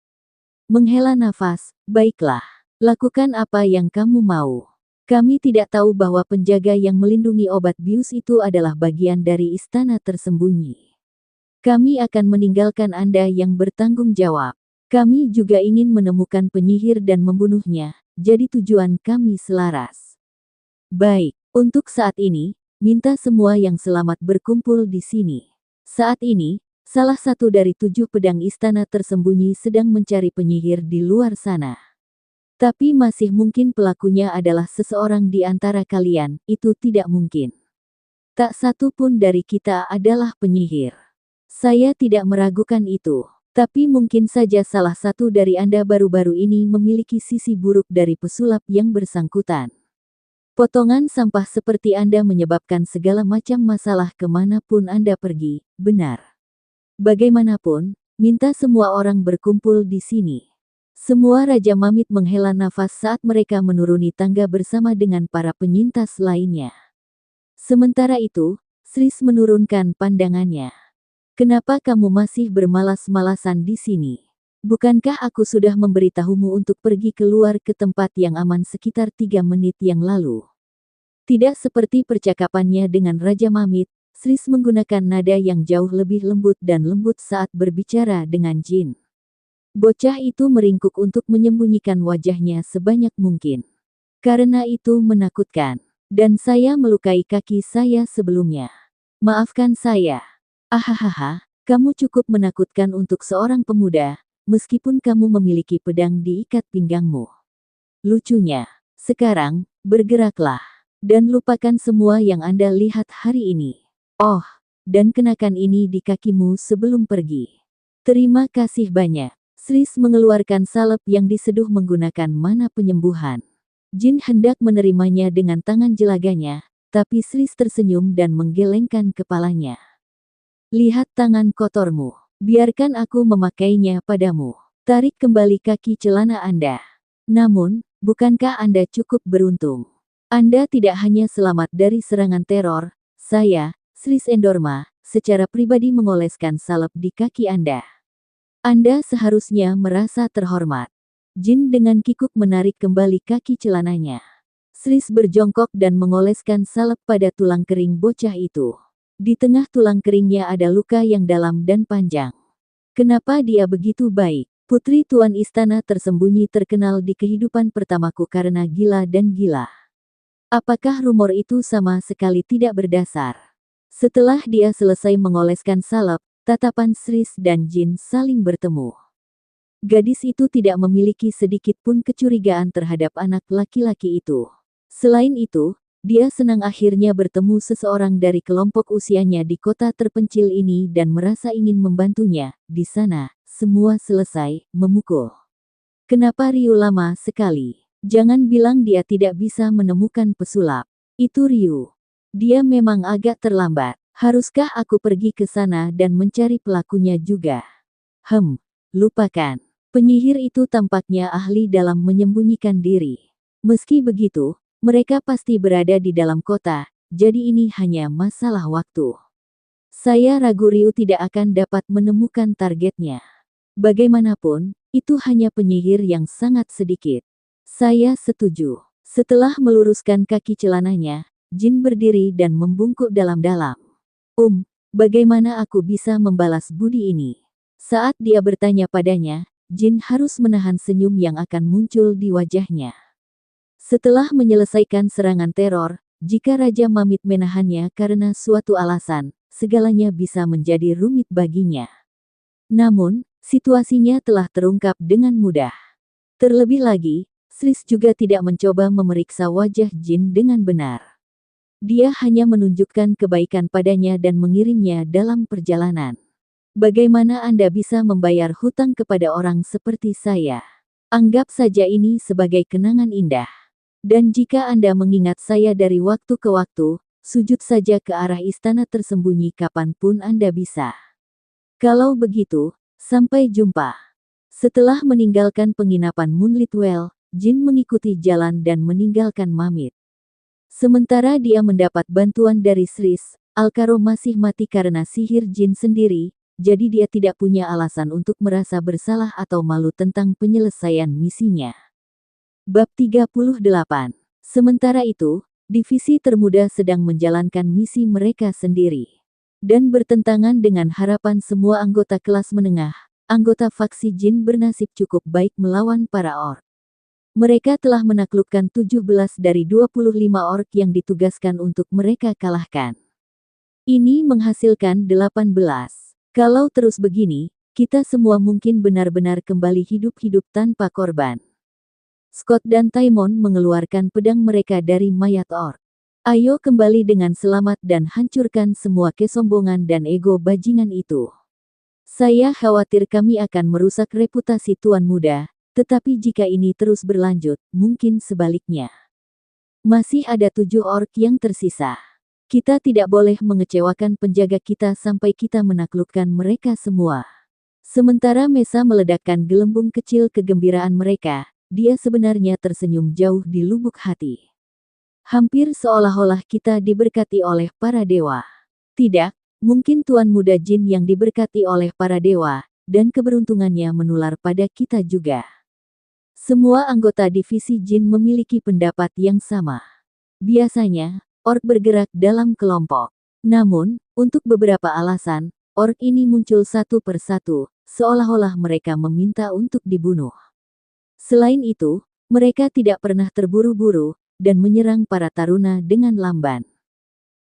Menghela nafas, baiklah. Lakukan apa yang kamu mau. Kami tidak tahu bahwa penjaga yang melindungi obat bius itu adalah bagian dari Istana Tersembunyi. Kami akan meninggalkan Anda yang bertanggung jawab. Kami juga ingin menemukan penyihir dan membunuhnya, jadi tujuan kami selaras. Baik, untuk saat ini, minta semua yang selamat berkumpul di sini. Saat ini, salah satu dari 7 pedang Istana Tersembunyi sedang mencari penyihir di luar sana. Tapi masih mungkin pelakunya adalah seseorang di antara kalian, itu tidak mungkin. Tak satu pun dari kita adalah penyihir. Saya tidak meragukan itu. Tapi mungkin saja salah satu dari Anda baru-baru ini memiliki sisi buruk dari pesulap yang bersangkutan. Potongan sampah seperti Anda menyebabkan segala macam masalah kemanapun Anda pergi, benar. Bagaimanapun, minta semua orang berkumpul di sini. Semua Raja Mamit menghela nafas saat mereka menuruni tangga bersama dengan para penyintas lainnya. Sementara itu, Sris menurunkan pandangannya. Kenapa kamu masih bermalas-malasan di sini? Bukankah aku sudah memberitahumu untuk pergi keluar ke tempat yang aman sekitar 3 menit yang lalu? Tidak seperti percakapannya dengan Raja Mamit, Sris menggunakan nada yang jauh lebih lembut dan lembut saat berbicara dengan Jin. Bocah itu meringkuk untuk menyembunyikan wajahnya sebanyak mungkin. Karena itu menakutkan. Dan saya melukai kaki saya sebelumnya. Maafkan saya. Ahahaha, kamu cukup menakutkan untuk seorang pemuda, meskipun kamu memiliki pedang di ikat pinggangmu. Lucunya, sekarang, bergeraklah, dan lupakan semua yang Anda lihat hari ini. Oh, dan kenakan ini di kakimu sebelum pergi. Terima kasih banyak. Sris mengeluarkan salep yang diseduh menggunakan mana penyembuhan. Jin hendak menerimanya dengan tangan jelaganya, tapi Sris tersenyum dan menggelengkan kepalanya. Lihat tangan kotormu. Biarkan aku memakainya padamu. Tarik kembali kaki celana Anda. Namun, bukankah Anda cukup beruntung? Anda tidak hanya selamat dari serangan teror, saya, Sris Endorma, secara pribadi mengoleskan salep di kaki Anda. Anda seharusnya merasa terhormat. Jin dengan kikuk menarik kembali kaki celananya. Sris berjongkok dan mengoleskan salep pada tulang kering bocah itu. Di tengah tulang keringnya ada luka yang dalam dan panjang. Kenapa dia begitu baik? Putri Tuan Istana tersembunyi terkenal di kehidupan pertamaku karena gila dan gila. Apakah rumor itu sama sekali tidak berdasar? Setelah dia selesai mengoleskan salep, tatapan Sris dan Jin saling bertemu. Gadis itu tidak memiliki sedikit pun kecurigaan terhadap anak laki-laki itu. Selain itu, dia senang akhirnya bertemu seseorang dari kelompok usianya di kota terpencil ini dan merasa ingin membantunya. Di sana, semua selesai, memukul. Kenapa Ryu lama sekali? Jangan bilang dia tidak bisa menemukan pesulap. Itu Ryu. Dia memang agak terlambat. Haruskah aku pergi ke sana dan mencari pelakunya juga? Lupakan. Penyihir itu tampaknya ahli dalam menyembunyikan diri. Meski begitu, mereka pasti berada di dalam kota, jadi ini hanya masalah waktu. Saya ragu Ryu tidak akan dapat menemukan targetnya. Bagaimanapun, itu hanya penyihir yang sangat sedikit. Saya setuju. Setelah meluruskan kaki celananya, Jin berdiri dan membungkuk dalam-dalam. Bagaimana aku bisa membalas budi ini? Saat dia bertanya padanya, Jin harus menahan senyum yang akan muncul di wajahnya. Setelah menyelesaikan serangan teror, jika Raja Mamit menahannya karena suatu alasan, segalanya bisa menjadi rumit baginya. Namun, situasinya telah terungkap dengan mudah. Terlebih lagi, Sris juga tidak mencoba memeriksa wajah Jin dengan benar. Dia hanya menunjukkan kebaikan padanya dan mengirimnya dalam perjalanan. Bagaimana Anda bisa membayar hutang kepada orang seperti saya? Anggap saja ini sebagai kenangan indah. Dan jika Anda mengingat saya dari waktu ke waktu, sujud saja ke arah istana tersembunyi kapanpun Anda bisa. Kalau begitu, sampai jumpa. Setelah meninggalkan penginapan Moonlit Well, Jin mengikuti jalan dan meninggalkan Mamit. Sementara dia mendapat bantuan dari Sris, Alkaro masih mati karena sihir Jin sendiri, jadi dia tidak punya alasan untuk merasa bersalah atau malu tentang penyelesaian misinya. Bab 38. Sementara itu, divisi termuda sedang menjalankan misi mereka sendiri. Dan bertentangan dengan harapan semua anggota kelas menengah, anggota faksi Jin bernasib cukup baik melawan para orc. Mereka telah menaklukkan 17 dari 25 orc yang ditugaskan untuk mereka kalahkan. Ini menghasilkan 18. Kalau terus begini, kita semua mungkin benar-benar kembali hidup-hidup tanpa korban. Scott dan Taimon mengeluarkan pedang mereka dari mayat orc. Ayo kembali dengan selamat dan hancurkan semua kesombongan dan ego bajingan itu. Saya khawatir kami akan merusak reputasi Tuan Muda, tetapi jika ini terus berlanjut, mungkin sebaliknya. Masih ada 7 orc yang tersisa. Kita tidak boleh mengecewakan penjaga kita sampai kita menaklukkan mereka semua. Sementara Mesa meledakkan gelembung kecil kegembiraan mereka, dia sebenarnya tersenyum jauh di lubuk hati. Hampir seolah-olah kita diberkati oleh para dewa. Tidak, mungkin Tuan Muda Jin yang diberkati oleh para dewa, dan keberuntungannya menular pada kita juga. Semua anggota divisi Jin memiliki pendapat yang sama. Biasanya, orc bergerak dalam kelompok. Namun, untuk beberapa alasan, orc ini muncul satu persatu, seolah-olah mereka meminta untuk dibunuh. Selain itu, mereka tidak pernah terburu-buru, dan menyerang para taruna dengan lamban.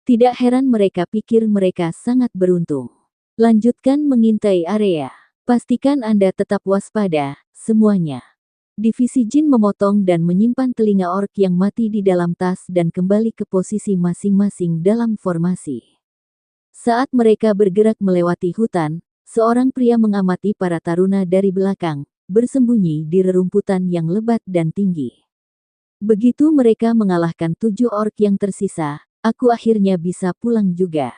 Tidak heran mereka pikir mereka sangat beruntung. Lanjutkan mengintai area. Pastikan Anda tetap waspada, semuanya. Divisi Jin memotong dan menyimpan telinga orc yang mati di dalam tas dan kembali ke posisi masing-masing dalam formasi. Saat mereka bergerak melewati hutan, seorang pria mengamati para taruna dari belakang, bersembunyi di rerumputan yang lebat dan tinggi. Begitu mereka mengalahkan 7 orc yang tersisa, aku akhirnya bisa pulang juga.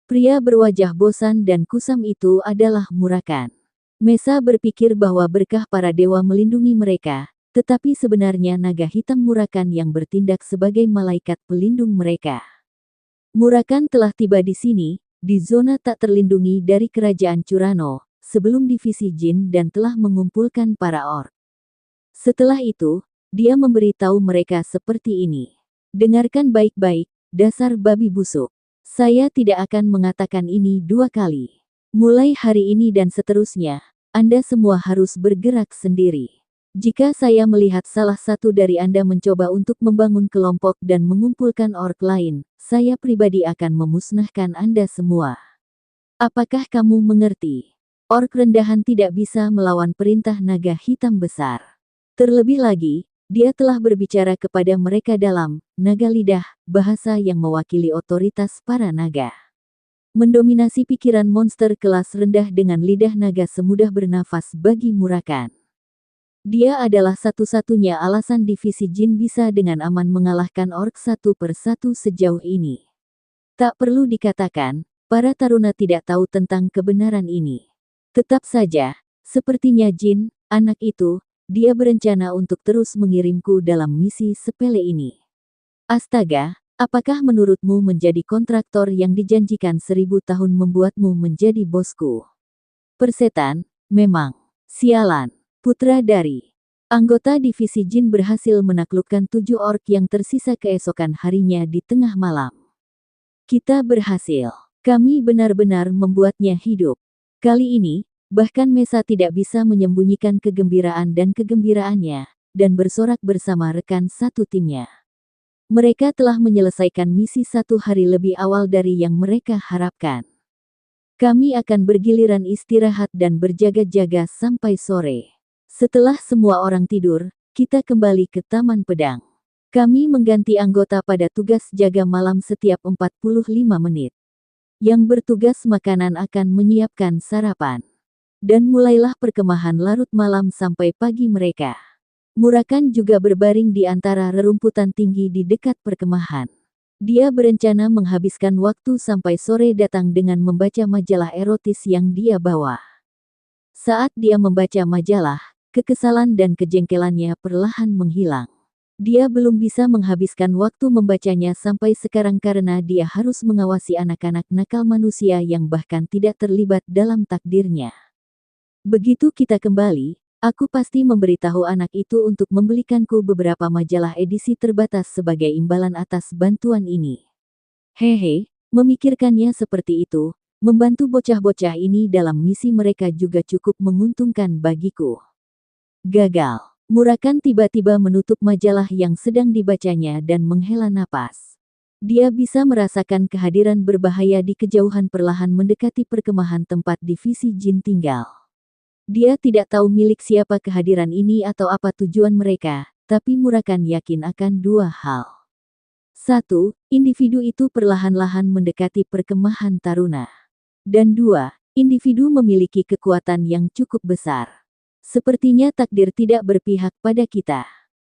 Pria berwajah bosan dan kusam itu adalah Murakan. Mesa berpikir bahwa berkah para dewa melindungi mereka, tetapi sebenarnya naga hitam Murakan yang bertindak sebagai malaikat pelindung mereka. Murakan telah tiba di sini, di zona tak terlindungi dari kerajaan Curano, sebelum divisi Jin dan telah mengumpulkan para orc. Setelah itu, dia memberitahu mereka seperti ini. Dengarkan baik-baik, dasar babi busuk. Saya tidak akan mengatakan ini dua kali. Mulai hari ini dan seterusnya, Anda semua harus bergerak sendiri. Jika saya melihat salah satu dari Anda mencoba untuk membangun kelompok dan mengumpulkan orc lain, saya pribadi akan memusnahkan Anda semua. Apakah kamu mengerti? Orc rendahan tidak bisa melawan perintah naga hitam besar. Terlebih lagi, dia telah berbicara kepada mereka dalam naga lidah, bahasa yang mewakili otoritas para naga. Mendominasi pikiran monster kelas rendah dengan lidah naga semudah bernafas bagi Murakan. Dia adalah satu-satunya alasan divisi Jin bisa dengan aman mengalahkan orc satu persatu sejauh ini. Tak perlu dikatakan, para taruna tidak tahu tentang kebenaran ini. Tetap saja, sepertinya Jin, anak itu, dia berencana untuk terus mengirimku dalam misi sepele ini. Astaga, apakah menurutmu menjadi kontraktor yang dijanjikan 1000 tahun membuatmu menjadi bosku? Persetan, memang. Sialan. Putra dari anggota divisi Jin berhasil menaklukkan 7 orc yang tersisa keesokan harinya di tengah malam. Kita berhasil. Kami benar-benar membuatnya hidup. Kali ini, bahkan Mesa tidak bisa menyembunyikan kegembiraan dan kegembiraannya, dan bersorak bersama rekan satu timnya. Mereka telah menyelesaikan misi 1 hari lebih awal dari yang mereka harapkan. Kami akan bergiliran istirahat dan berjaga-jaga sampai sore. Setelah semua orang tidur, kita kembali ke Taman Pedang. Kami mengganti anggota pada tugas jaga malam setiap 45 menit. Yang bertugas makanan akan menyiapkan sarapan. Dan mulailah perkemahan larut malam sampai pagi mereka. Murakan juga berbaring di antara rerumputan tinggi di dekat perkemahan. Dia berencana menghabiskan waktu sampai sore datang dengan membaca majalah erotis yang dia bawa. Saat dia membaca majalah, kekesalan dan kejengkelannya perlahan menghilang. Dia belum bisa menghabiskan waktu membacanya sampai sekarang karena dia harus mengawasi anak-anak nakal manusia yang bahkan tidak terlibat dalam takdirnya. Begitu kita kembali, aku pasti memberitahu anak itu untuk membelikanku beberapa majalah edisi terbatas sebagai imbalan atas bantuan ini. Hehe, memikirkannya seperti itu, membantu bocah-bocah ini dalam misi mereka juga cukup menguntungkan bagiku. Gagal. Murakan tiba-tiba menutup majalah yang sedang dibacanya dan menghela napas. Dia bisa merasakan kehadiran berbahaya di kejauhan perlahan mendekati perkemahan tempat divisi Jin tinggal. Dia tidak tahu milik siapa kehadiran ini atau apa tujuan mereka, tapi Murakan yakin akan dua hal. 1. Individu itu perlahan-lahan mendekati perkemahan taruna. Dan 2. Individu memiliki kekuatan yang cukup besar. Sepertinya takdir tidak berpihak pada kita.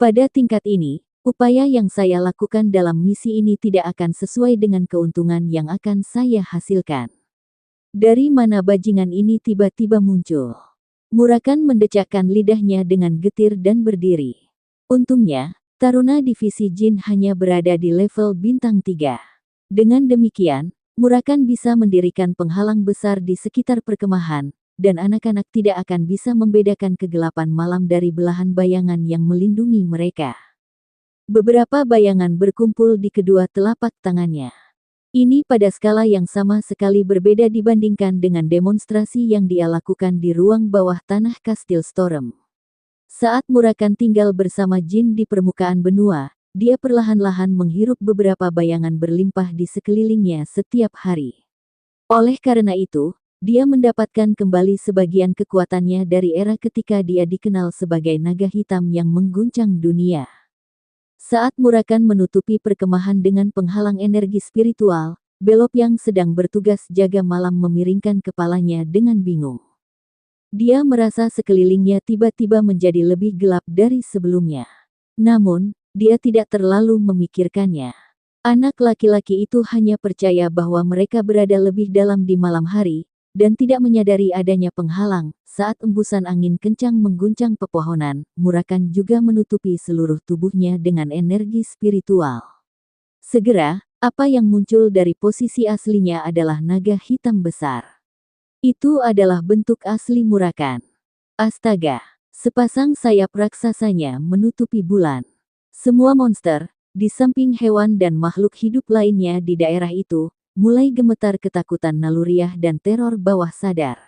Pada tingkat ini, upaya yang saya lakukan dalam misi ini tidak akan sesuai dengan keuntungan yang akan saya hasilkan. Dari mana bajingan ini tiba-tiba muncul? Murakan mendecakkan lidahnya dengan getir dan berdiri. Untungnya, taruna divisi Jin hanya berada di level bintang 3. Dengan demikian, Murakan bisa mendirikan penghalang besar di sekitar perkemahan, dan anak-anak tidak akan bisa membedakan kegelapan malam dari belahan bayangan yang melindungi mereka. Beberapa bayangan berkumpul di kedua telapak tangannya. Ini pada skala yang sama sekali berbeda dibandingkan dengan demonstrasi yang dia lakukan di ruang bawah tanah Kastil Storm. Saat Murakan tinggal bersama Jin di permukaan benua, dia perlahan-lahan menghirup beberapa bayangan berlimpah di sekelilingnya setiap hari. Oleh karena itu, dia mendapatkan kembali sebagian kekuatannya dari era ketika dia dikenal sebagai naga hitam yang mengguncang dunia. Saat Murakan menutupi perkemahan dengan penghalang energi spiritual, Belop yang sedang bertugas jaga malam memiringkan kepalanya dengan bingung. Dia merasa sekelilingnya tiba-tiba menjadi lebih gelap dari sebelumnya. Namun, dia tidak terlalu memikirkannya. Anak laki-laki itu hanya percaya bahwa mereka berada lebih dalam di malam hari, dan tidak menyadari adanya penghalang. Saat embusan angin kencang mengguncang pepohonan, Murakan juga menutupi seluruh tubuhnya dengan energi spiritual. Segera, Apa yang muncul dari posisi aslinya adalah naga hitam besar. Itu adalah bentuk asli Murakan. Astaga! Sepasang sayap raksasanya menutupi bulan. Semua monster, di samping hewan dan makhluk hidup lainnya di daerah itu, mulai gemetar ketakutan naluriah dan teror bawah sadar.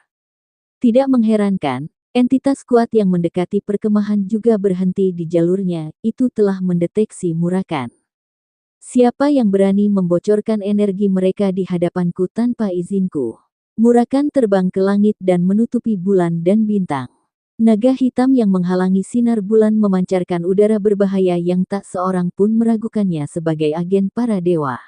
Tidak mengherankan, entitas kuat yang mendekati perkemahan juga berhenti di jalurnya, itu telah mendeteksi Murakan. Siapa yang berani membocorkan energi mereka di hadapanku tanpa izinku? Murakan terbang ke langit dan menutupi bulan dan bintang. Naga hitam yang menghalangi sinar bulan memancarkan udara berbahaya yang tak seorang pun meragukannya sebagai agen para dewa.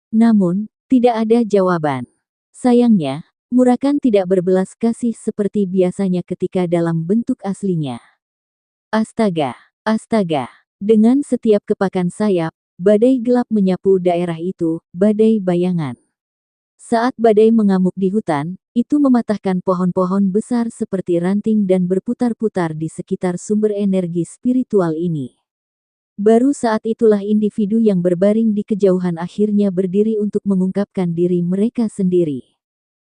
Namun, tidak ada jawaban. Sayangnya, Murakan tidak berbelas kasih seperti biasanya ketika dalam bentuk aslinya. Astaga! Astaga! Dengan setiap kepakan sayap, badai gelap menyapu daerah itu, badai bayangan. Saat badai mengamuk di hutan, itu mematahkan pohon-pohon besar seperti ranting dan berputar-putar di sekitar sumber energi spiritual ini. Baru saat itulah individu yang berbaring di kejauhan akhirnya berdiri untuk mengungkapkan diri mereka sendiri.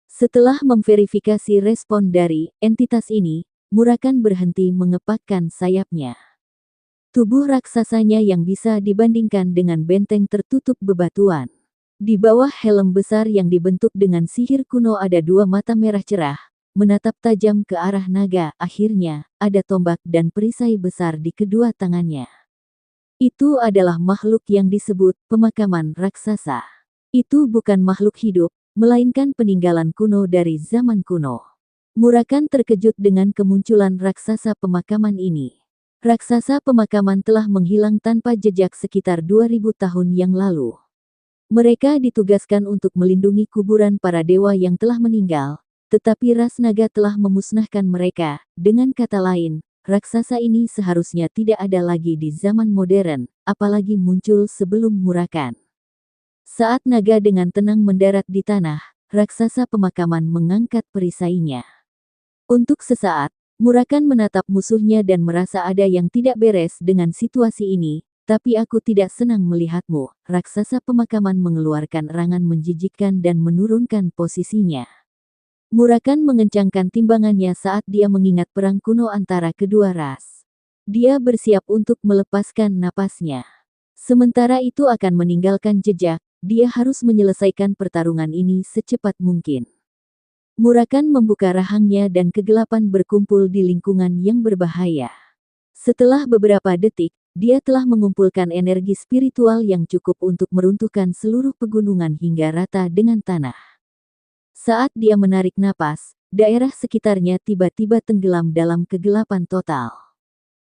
Setelah memverifikasi respon dari entitas ini, Murakan berhenti mengepakkan sayapnya. Tubuh raksasanya yang bisa dibandingkan dengan benteng tertutup bebatuan. Di bawah helm besar yang dibentuk dengan sihir kuno ada dua mata merah cerah, menatap tajam ke arah naga. Akhirnya, ada tombak dan perisai besar di kedua tangannya. Itu adalah makhluk yang disebut pemakaman raksasa. Itu bukan makhluk hidup, melainkan peninggalan kuno dari zaman kuno. Murakan terkejut dengan kemunculan raksasa pemakaman ini. Raksasa pemakaman telah menghilang tanpa jejak sekitar 2000 tahun yang lalu. Mereka ditugaskan untuk melindungi kuburan para dewa yang telah meninggal, tetapi ras naga telah memusnahkan mereka. Dengan kata lain, raksasa ini seharusnya tidak ada lagi di zaman modern, apalagi muncul sebelum Murakan. Saat naga dengan tenang mendarat di tanah, raksasa pemakaman mengangkat perisainya. Untuk sesaat, Murakan menatap musuhnya dan merasa ada yang tidak beres dengan situasi ini. Tapi aku tidak senang melihatmu, raksasa pemakaman mengeluarkan erangan menjijikkan dan menurunkan posisinya. Murakan mengencangkan timbangannya saat dia mengingat perang kuno antara kedua ras. Dia bersiap untuk melepaskan napasnya. Sementara itu akan meninggalkan jejak, dia harus menyelesaikan pertarungan ini secepat mungkin. Murakan membuka rahangnya dan kegelapan berkumpul di lingkungan yang berbahaya. Setelah beberapa detik, dia telah mengumpulkan energi spiritual yang cukup untuk meruntuhkan seluruh pegunungan hingga rata dengan tanah. Saat dia menarik napas, daerah sekitarnya tiba-tiba tenggelam dalam kegelapan total.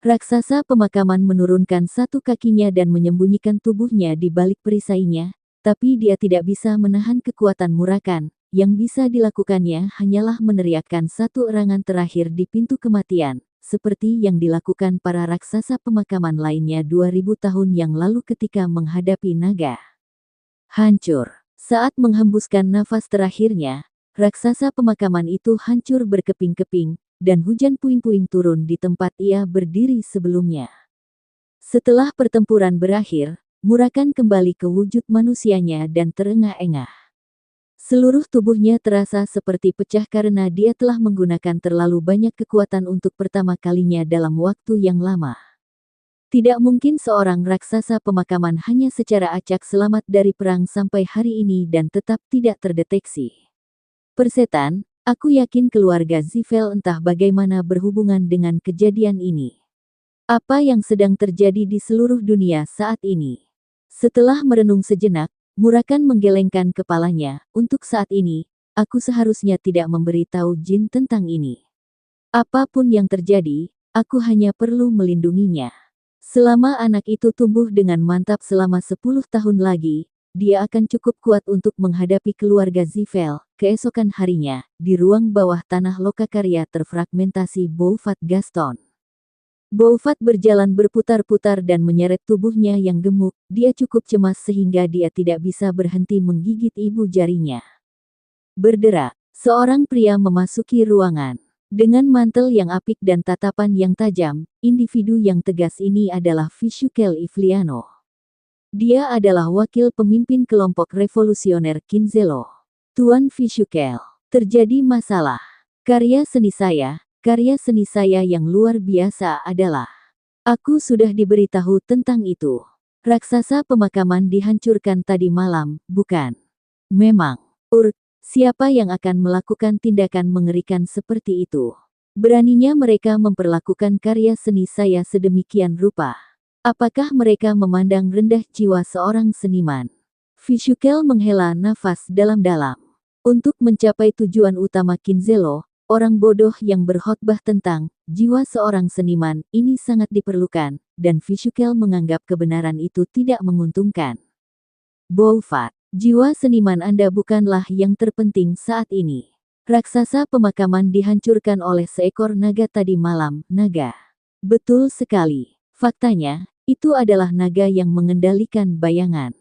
Raksasa pemakaman menurunkan satu kakinya dan menyembunyikan tubuhnya di balik perisainya, tapi dia tidak bisa menahan kekuatan Murakan. Yang bisa dilakukannya hanyalah meneriakkan satu erangan terakhir di pintu kematian, seperti yang dilakukan para raksasa pemakaman lainnya 2000 tahun yang lalu ketika menghadapi naga. Hancur. Saat menghembuskan nafas terakhirnya, raksasa pemakaman itu hancur berkeping-keping, dan hujan puing-puing turun di tempat ia berdiri sebelumnya. Setelah pertempuran berakhir, Murakan kembali ke wujud manusianya dan terengah-engah. Seluruh tubuhnya terasa seperti pecah karena dia telah menggunakan terlalu banyak kekuatan untuk pertama kalinya dalam waktu yang lama. Tidak mungkin seorang raksasa pemakaman hanya secara acak selamat dari perang sampai hari ini dan tetap tidak terdeteksi. Persetan, aku yakin keluarga Zivell entah bagaimana berhubungan dengan kejadian ini. Apa yang sedang terjadi di seluruh dunia saat ini? Setelah merenung sejenak, Murakan menggelengkan kepalanya. Untuk saat ini, aku seharusnya tidak memberitahu Jin tentang ini. Apapun yang terjadi, aku hanya perlu melindunginya. Selama anak itu tumbuh dengan mantap selama 10 tahun lagi, dia akan cukup kuat untuk menghadapi keluarga Zivell. Keesokan harinya, di ruang bawah tanah Lokakarya terfragmentasi Boufat Gaston. Boufat berjalan berputar-putar dan menyeret tubuhnya yang gemuk. Dia cukup cemas sehingga dia tidak bisa berhenti menggigit ibu jarinya. Berderak, seorang pria memasuki ruangan. Dengan mantel yang apik dan tatapan yang tajam, individu yang tegas ini adalah Vishukel Ivliano. Dia adalah wakil pemimpin kelompok revolusioner Kinzelo. Tuan Vishukel, terjadi masalah. Karya seni saya yang luar biasa adalah. Aku sudah diberitahu tentang itu. Raksasa pemakaman dihancurkan tadi malam, bukan? Memang. Siapa yang akan melakukan tindakan mengerikan seperti itu? Beraninya mereka memperlakukan karya seni saya sedemikian rupa. Apakah mereka memandang rendah jiwa seorang seniman? Vishukel menghela nafas dalam-dalam. Untuk mencapai tujuan utama Kinzelo, orang bodoh yang berkhotbah tentang jiwa seorang seniman ini sangat diperlukan, dan Vishukel menganggap kebenaran itu tidak menguntungkan. Bolfat, jiwa seniman Anda bukanlah yang terpenting saat ini. Raksasa pemakaman dihancurkan oleh seekor naga tadi malam, naga. Betul sekali. Faktanya, itu adalah naga yang mengendalikan bayangan.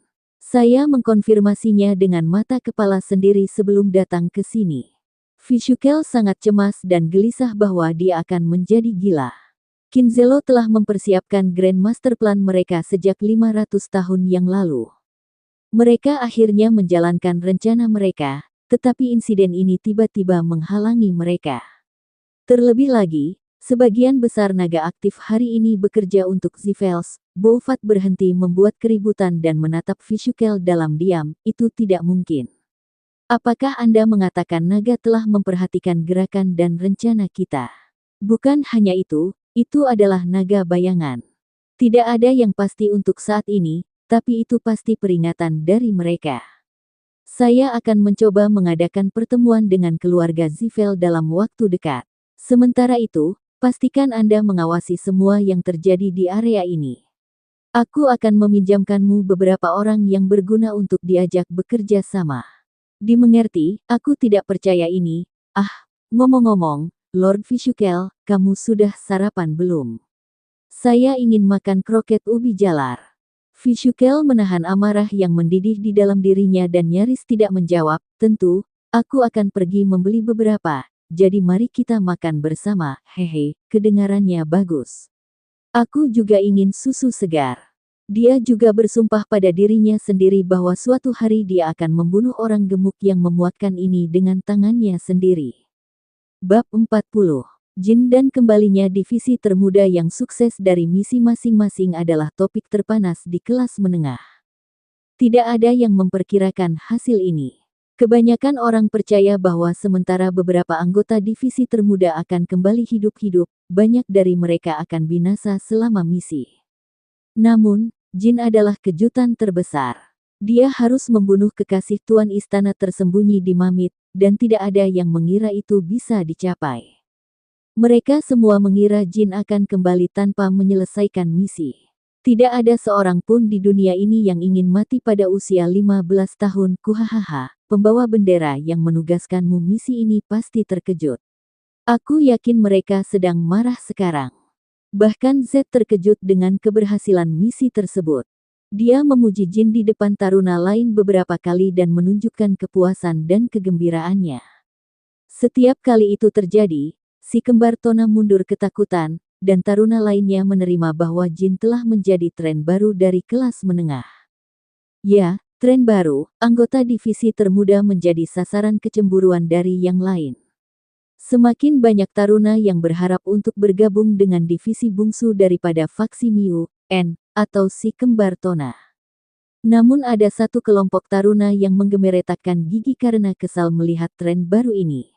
Saya mengkonfirmasinya dengan mata kepala sendiri sebelum datang ke sini. Vishukel sangat cemas dan gelisah bahwa dia akan menjadi gila. Kinzelo telah mempersiapkan Grand Master Plan mereka sejak 500 tahun yang lalu. Mereka akhirnya menjalankan rencana mereka, tetapi insiden ini tiba-tiba menghalangi mereka. Terlebih lagi, sebagian besar naga aktif hari ini bekerja untuk Zivels. Bolfat berhenti membuat keributan dan menatap Vishukel dalam diam. Itu tidak mungkin. Apakah Anda mengatakan naga telah memperhatikan gerakan dan rencana kita? Bukan hanya itu adalah naga bayangan. Tidak ada yang pasti untuk saat ini, tapi itu pasti peringatan dari mereka. Saya akan mencoba mengadakan pertemuan dengan keluarga Zivel dalam waktu dekat. Sementara itu, pastikan Anda mengawasi semua yang terjadi di area ini. Aku akan meminjamkanmu beberapa orang yang berguna untuk diajak bekerja sama. Dimengerti, aku tidak percaya ini. Ngomong-ngomong, Lord Vishukel, kamu sudah sarapan belum? Saya ingin makan kroket ubi jalar. Vishukel menahan amarah yang mendidih di dalam dirinya dan nyaris tidak menjawab. Tentu, aku akan pergi membeli beberapa, jadi mari kita makan bersama. Hehe, kedengarannya bagus. Aku juga ingin susu segar. Dia juga bersumpah pada dirinya sendiri bahwa suatu hari dia akan membunuh orang gemuk yang memuatkan ini dengan tangannya sendiri. Bab 40. Jin dan kembalinya divisi termuda yang sukses dari misi masing-masing adalah topik terpanas di kelas menengah. Tidak ada yang memperkirakan hasil ini. Kebanyakan orang percaya bahwa sementara beberapa anggota divisi termuda akan kembali hidup-hidup, banyak dari mereka akan binasa selama misi. Namun, Jin adalah kejutan terbesar. Dia harus membunuh kekasih tuan istana tersembunyi di Mamit, dan tidak ada yang mengira itu bisa dicapai. Mereka semua mengira Jin akan kembali tanpa menyelesaikan misi. Tidak ada seorang pun di dunia ini yang ingin mati pada usia 15 tahun. Kuhahaha, pembawa bendera yang menugaskanmu misi ini pasti terkejut. Aku yakin mereka sedang marah sekarang. Bahkan Z terkejut dengan keberhasilan misi tersebut. Dia memuji Jin di depan taruna lain beberapa kali dan menunjukkan kepuasan dan kegembiraannya. Setiap kali itu terjadi, si kembar Tona mundur ketakutan, dan taruna lainnya menerima bahwa Jin telah menjadi tren baru dari kelas menengah. Ya, tren baru, anggota divisi termuda menjadi sasaran kecemburuan dari yang lain. Semakin banyak taruna yang berharap untuk bergabung dengan divisi bungsu daripada faksi Miu, N, atau si kembar Tona. Namun ada satu kelompok taruna yang menggemeretakkan gigi karena kesal melihat tren baru ini.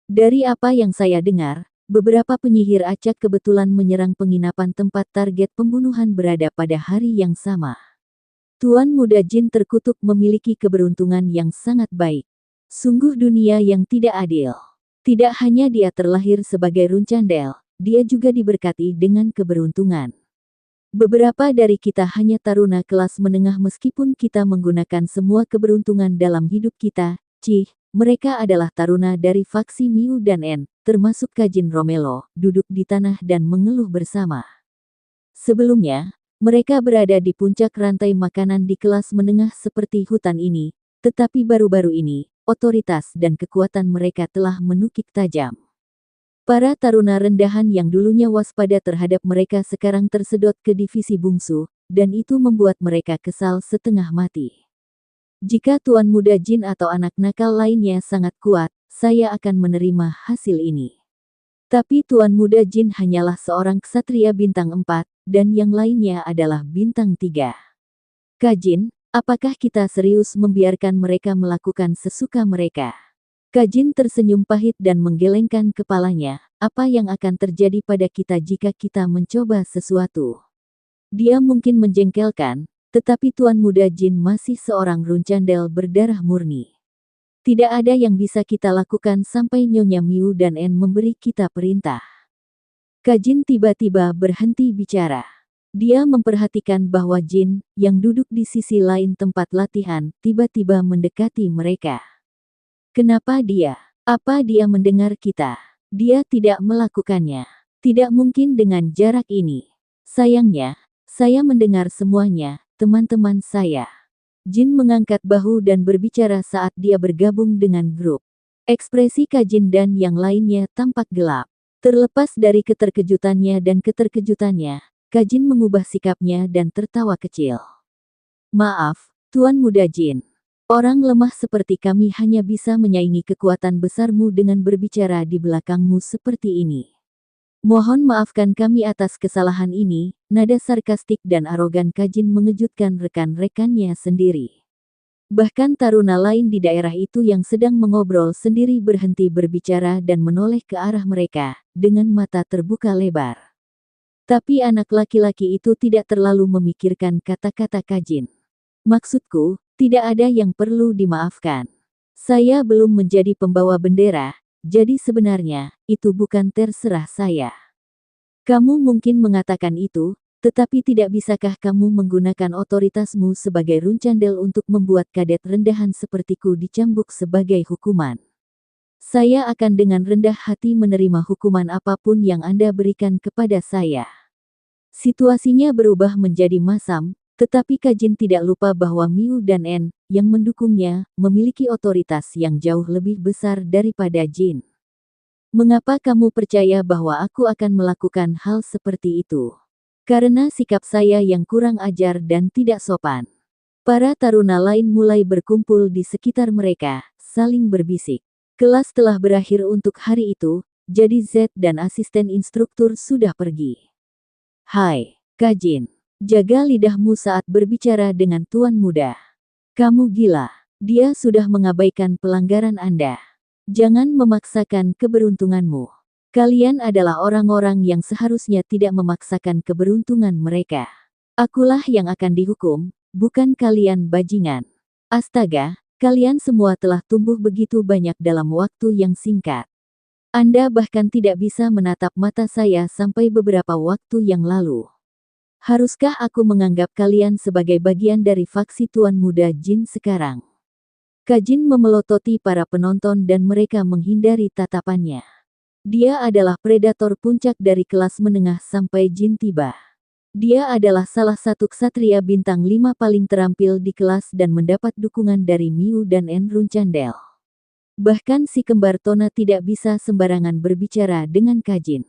Dari apa yang saya dengar, beberapa penyihir acak kebetulan menyerang penginapan tempat target pembunuhan berada pada hari yang sama. Tuan Muda Jin terkutuk memiliki keberuntungan yang sangat baik. Sungguh dunia yang tidak adil. Tidak hanya dia terlahir sebagai runcandel, dia juga diberkati dengan keberuntungan. Beberapa dari kita hanya taruna kelas menengah meskipun kita menggunakan semua keberuntungan dalam hidup kita. Mereka adalah taruna dari faksi Miu dan N, termasuk Kajin Romelo, duduk di tanah dan mengeluh bersama. Sebelumnya, mereka berada di puncak rantai makanan di kelas menengah seperti hutan ini, tetapi baru-baru ini, otoritas dan kekuatan mereka telah menukik tajam. Para taruna rendahan yang dulunya waspada terhadap mereka sekarang tersedot ke divisi bungsu, dan itu membuat mereka kesal setengah mati. Jika Tuan Muda Jin atau anak nakal lainnya sangat kuat, saya akan menerima hasil ini. Tapi Tuan Muda Jin hanyalah seorang ksatria bintang 4, dan yang lainnya adalah bintang 3. Kak Jin, apakah kita serius membiarkan mereka melakukan sesuka mereka? Kak Jin tersenyum pahit dan menggelengkan kepalanya. Apa yang akan terjadi pada kita jika kita mencoba sesuatu? Dia mungkin menjengkelkan, tetapi Tuan Muda Jin masih seorang runcandel berdarah murni. Tidak ada yang bisa kita lakukan sampai Nyonya Miu dan En memberi kita perintah. Kak Jin tiba-tiba berhenti bicara. Dia memperhatikan bahwa Jin, yang duduk di sisi lain tempat latihan, tiba-tiba mendekati mereka. Kenapa dia? Apa dia mendengar kita? Dia tidak melakukannya. Tidak mungkin dengan jarak ini. Sayangnya, saya mendengar semuanya, teman-teman saya. Jin mengangkat bahu dan berbicara saat dia bergabung dengan grup. Ekspresi Kak Jin dan yang lainnya tampak gelap. Terlepas dari keterkejutannya, Kak Jin mengubah sikapnya dan tertawa kecil. Maaf, Tuan Muda Jin. Orang lemah seperti kami hanya bisa menyaingi kekuatan besarmu dengan berbicara di belakangmu seperti ini. Mohon maafkan kami atas kesalahan ini. Nada sarkastik dan arogan Kak Jin mengejutkan rekan-rekannya sendiri. Bahkan taruna lain di daerah itu yang sedang mengobrol sendiri berhenti berbicara dan menoleh ke arah mereka, dengan mata terbuka lebar. Tapi anak laki-laki itu tidak terlalu memikirkan kata-kata Kak Jin. Maksudku, tidak ada yang perlu dimaafkan. Saya belum menjadi pembawa bendera, jadi sebenarnya, itu bukan terserah saya. Kamu mungkin mengatakan itu, tetapi tidak bisakah kamu menggunakan otoritasmu sebagai runcandel untuk membuat kadet rendahan sepertiku dicambuk sebagai hukuman? Saya akan dengan rendah hati menerima hukuman apapun yang Anda berikan kepada saya. Situasinya berubah menjadi masam, tetapi Kak Jin tidak lupa bahwa Miu dan En, yang mendukungnya, memiliki otoritas yang jauh lebih besar daripada Jin. Mengapa kamu percaya bahwa aku akan melakukan hal seperti itu? Karena sikap saya yang kurang ajar dan tidak sopan. Para taruna lain mulai berkumpul di sekitar mereka, saling berbisik. Kelas telah berakhir untuk hari itu, jadi Z dan asisten instruktur sudah pergi. Hai, Kak Jin. Jaga lidahmu saat berbicara dengan Tuan Muda. Kamu gila. Dia sudah mengabaikan pelanggaran Anda. Jangan memaksakan keberuntunganmu. Kalian adalah orang-orang yang seharusnya tidak memaksakan keberuntungan mereka. Akulah yang akan dihukum, bukan kalian bajingan. Astaga, kalian semua telah tumbuh begitu banyak dalam waktu yang singkat. Anda bahkan tidak bisa menatap mata saya sampai beberapa waktu yang lalu. Haruskah aku menganggap kalian sebagai bagian dari faksi Tuan Muda Jin sekarang? Kak Jin memelototi para penonton dan mereka menghindari tatapannya. Dia adalah predator puncak dari kelas menengah sampai Jin tiba. Dia adalah salah satu ksatria bintang 5 paling terampil di kelas dan mendapat dukungan dari Miu dan En Runcandel. Bahkan si kembar Tona tidak bisa sembarangan berbicara dengan Kak Jin.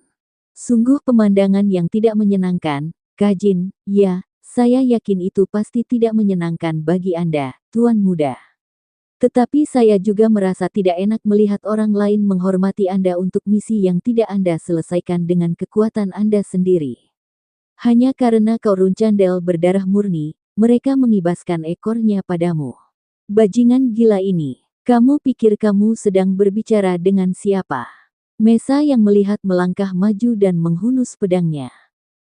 Sungguh pemandangan yang tidak menyenangkan, Kak Jin. Ya, saya yakin itu pasti tidak menyenangkan bagi Anda, Tuan Muda. Tetapi saya juga merasa tidak enak melihat orang lain menghormati Anda untuk misi yang tidak Anda selesaikan dengan kekuatan Anda sendiri. Hanya karena kau runcandel berdarah murni, mereka mengibaskan ekornya padamu. Bajingan gila ini, kamu pikir kamu sedang berbicara dengan siapa? Mesa yang melihat melangkah maju dan menghunus pedangnya.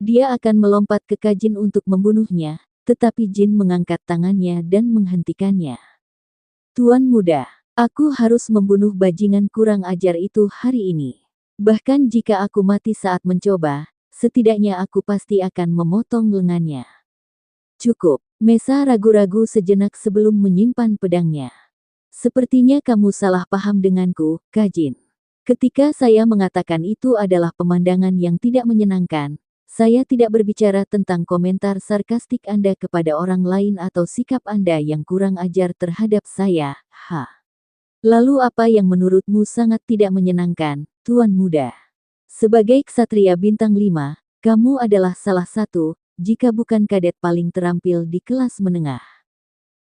Dia akan melompat ke Kak Jin untuk membunuhnya, tetapi Jin mengangkat tangannya dan menghentikannya. Tuan Muda, aku harus membunuh bajingan kurang ajar itu hari ini. Bahkan jika aku mati saat mencoba, setidaknya aku pasti akan memotong lengannya. Cukup, Mesa ragu-ragu sejenak sebelum menyimpan pedangnya. Sepertinya kamu salah paham denganku, Kak Jin. Ketika saya mengatakan itu adalah pemandangan yang tidak menyenangkan, saya tidak berbicara tentang komentar sarkastik Anda kepada orang lain atau sikap Anda yang kurang ajar terhadap saya. Lalu apa yang menurutmu sangat tidak menyenangkan, Tuan Muda? Sebagai ksatria bintang 5, kamu adalah salah satu, jika bukan kadet paling terampil di kelas menengah.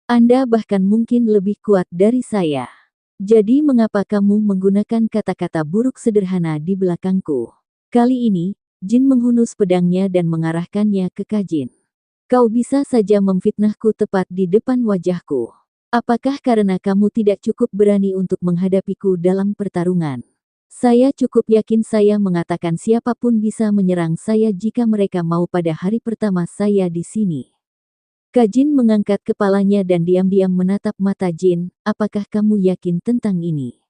Anda bahkan mungkin lebih kuat dari saya. Jadi mengapa kamu menggunakan kata-kata buruk sederhana di belakangku? Kali ini, Jin menghunus pedangnya dan mengarahkannya ke Kajin. Kau bisa saja memfitnahku tepat di depan wajahku. Apakah karena kamu tidak cukup berani untuk menghadapiku dalam pertarungan? Saya cukup yakin saya mengatakan siapapun bisa menyerang saya jika mereka mau pada hari pertama saya di sini. Kajin mengangkat kepalanya dan diam-diam menatap mata Jin. Apakah kamu yakin tentang ini?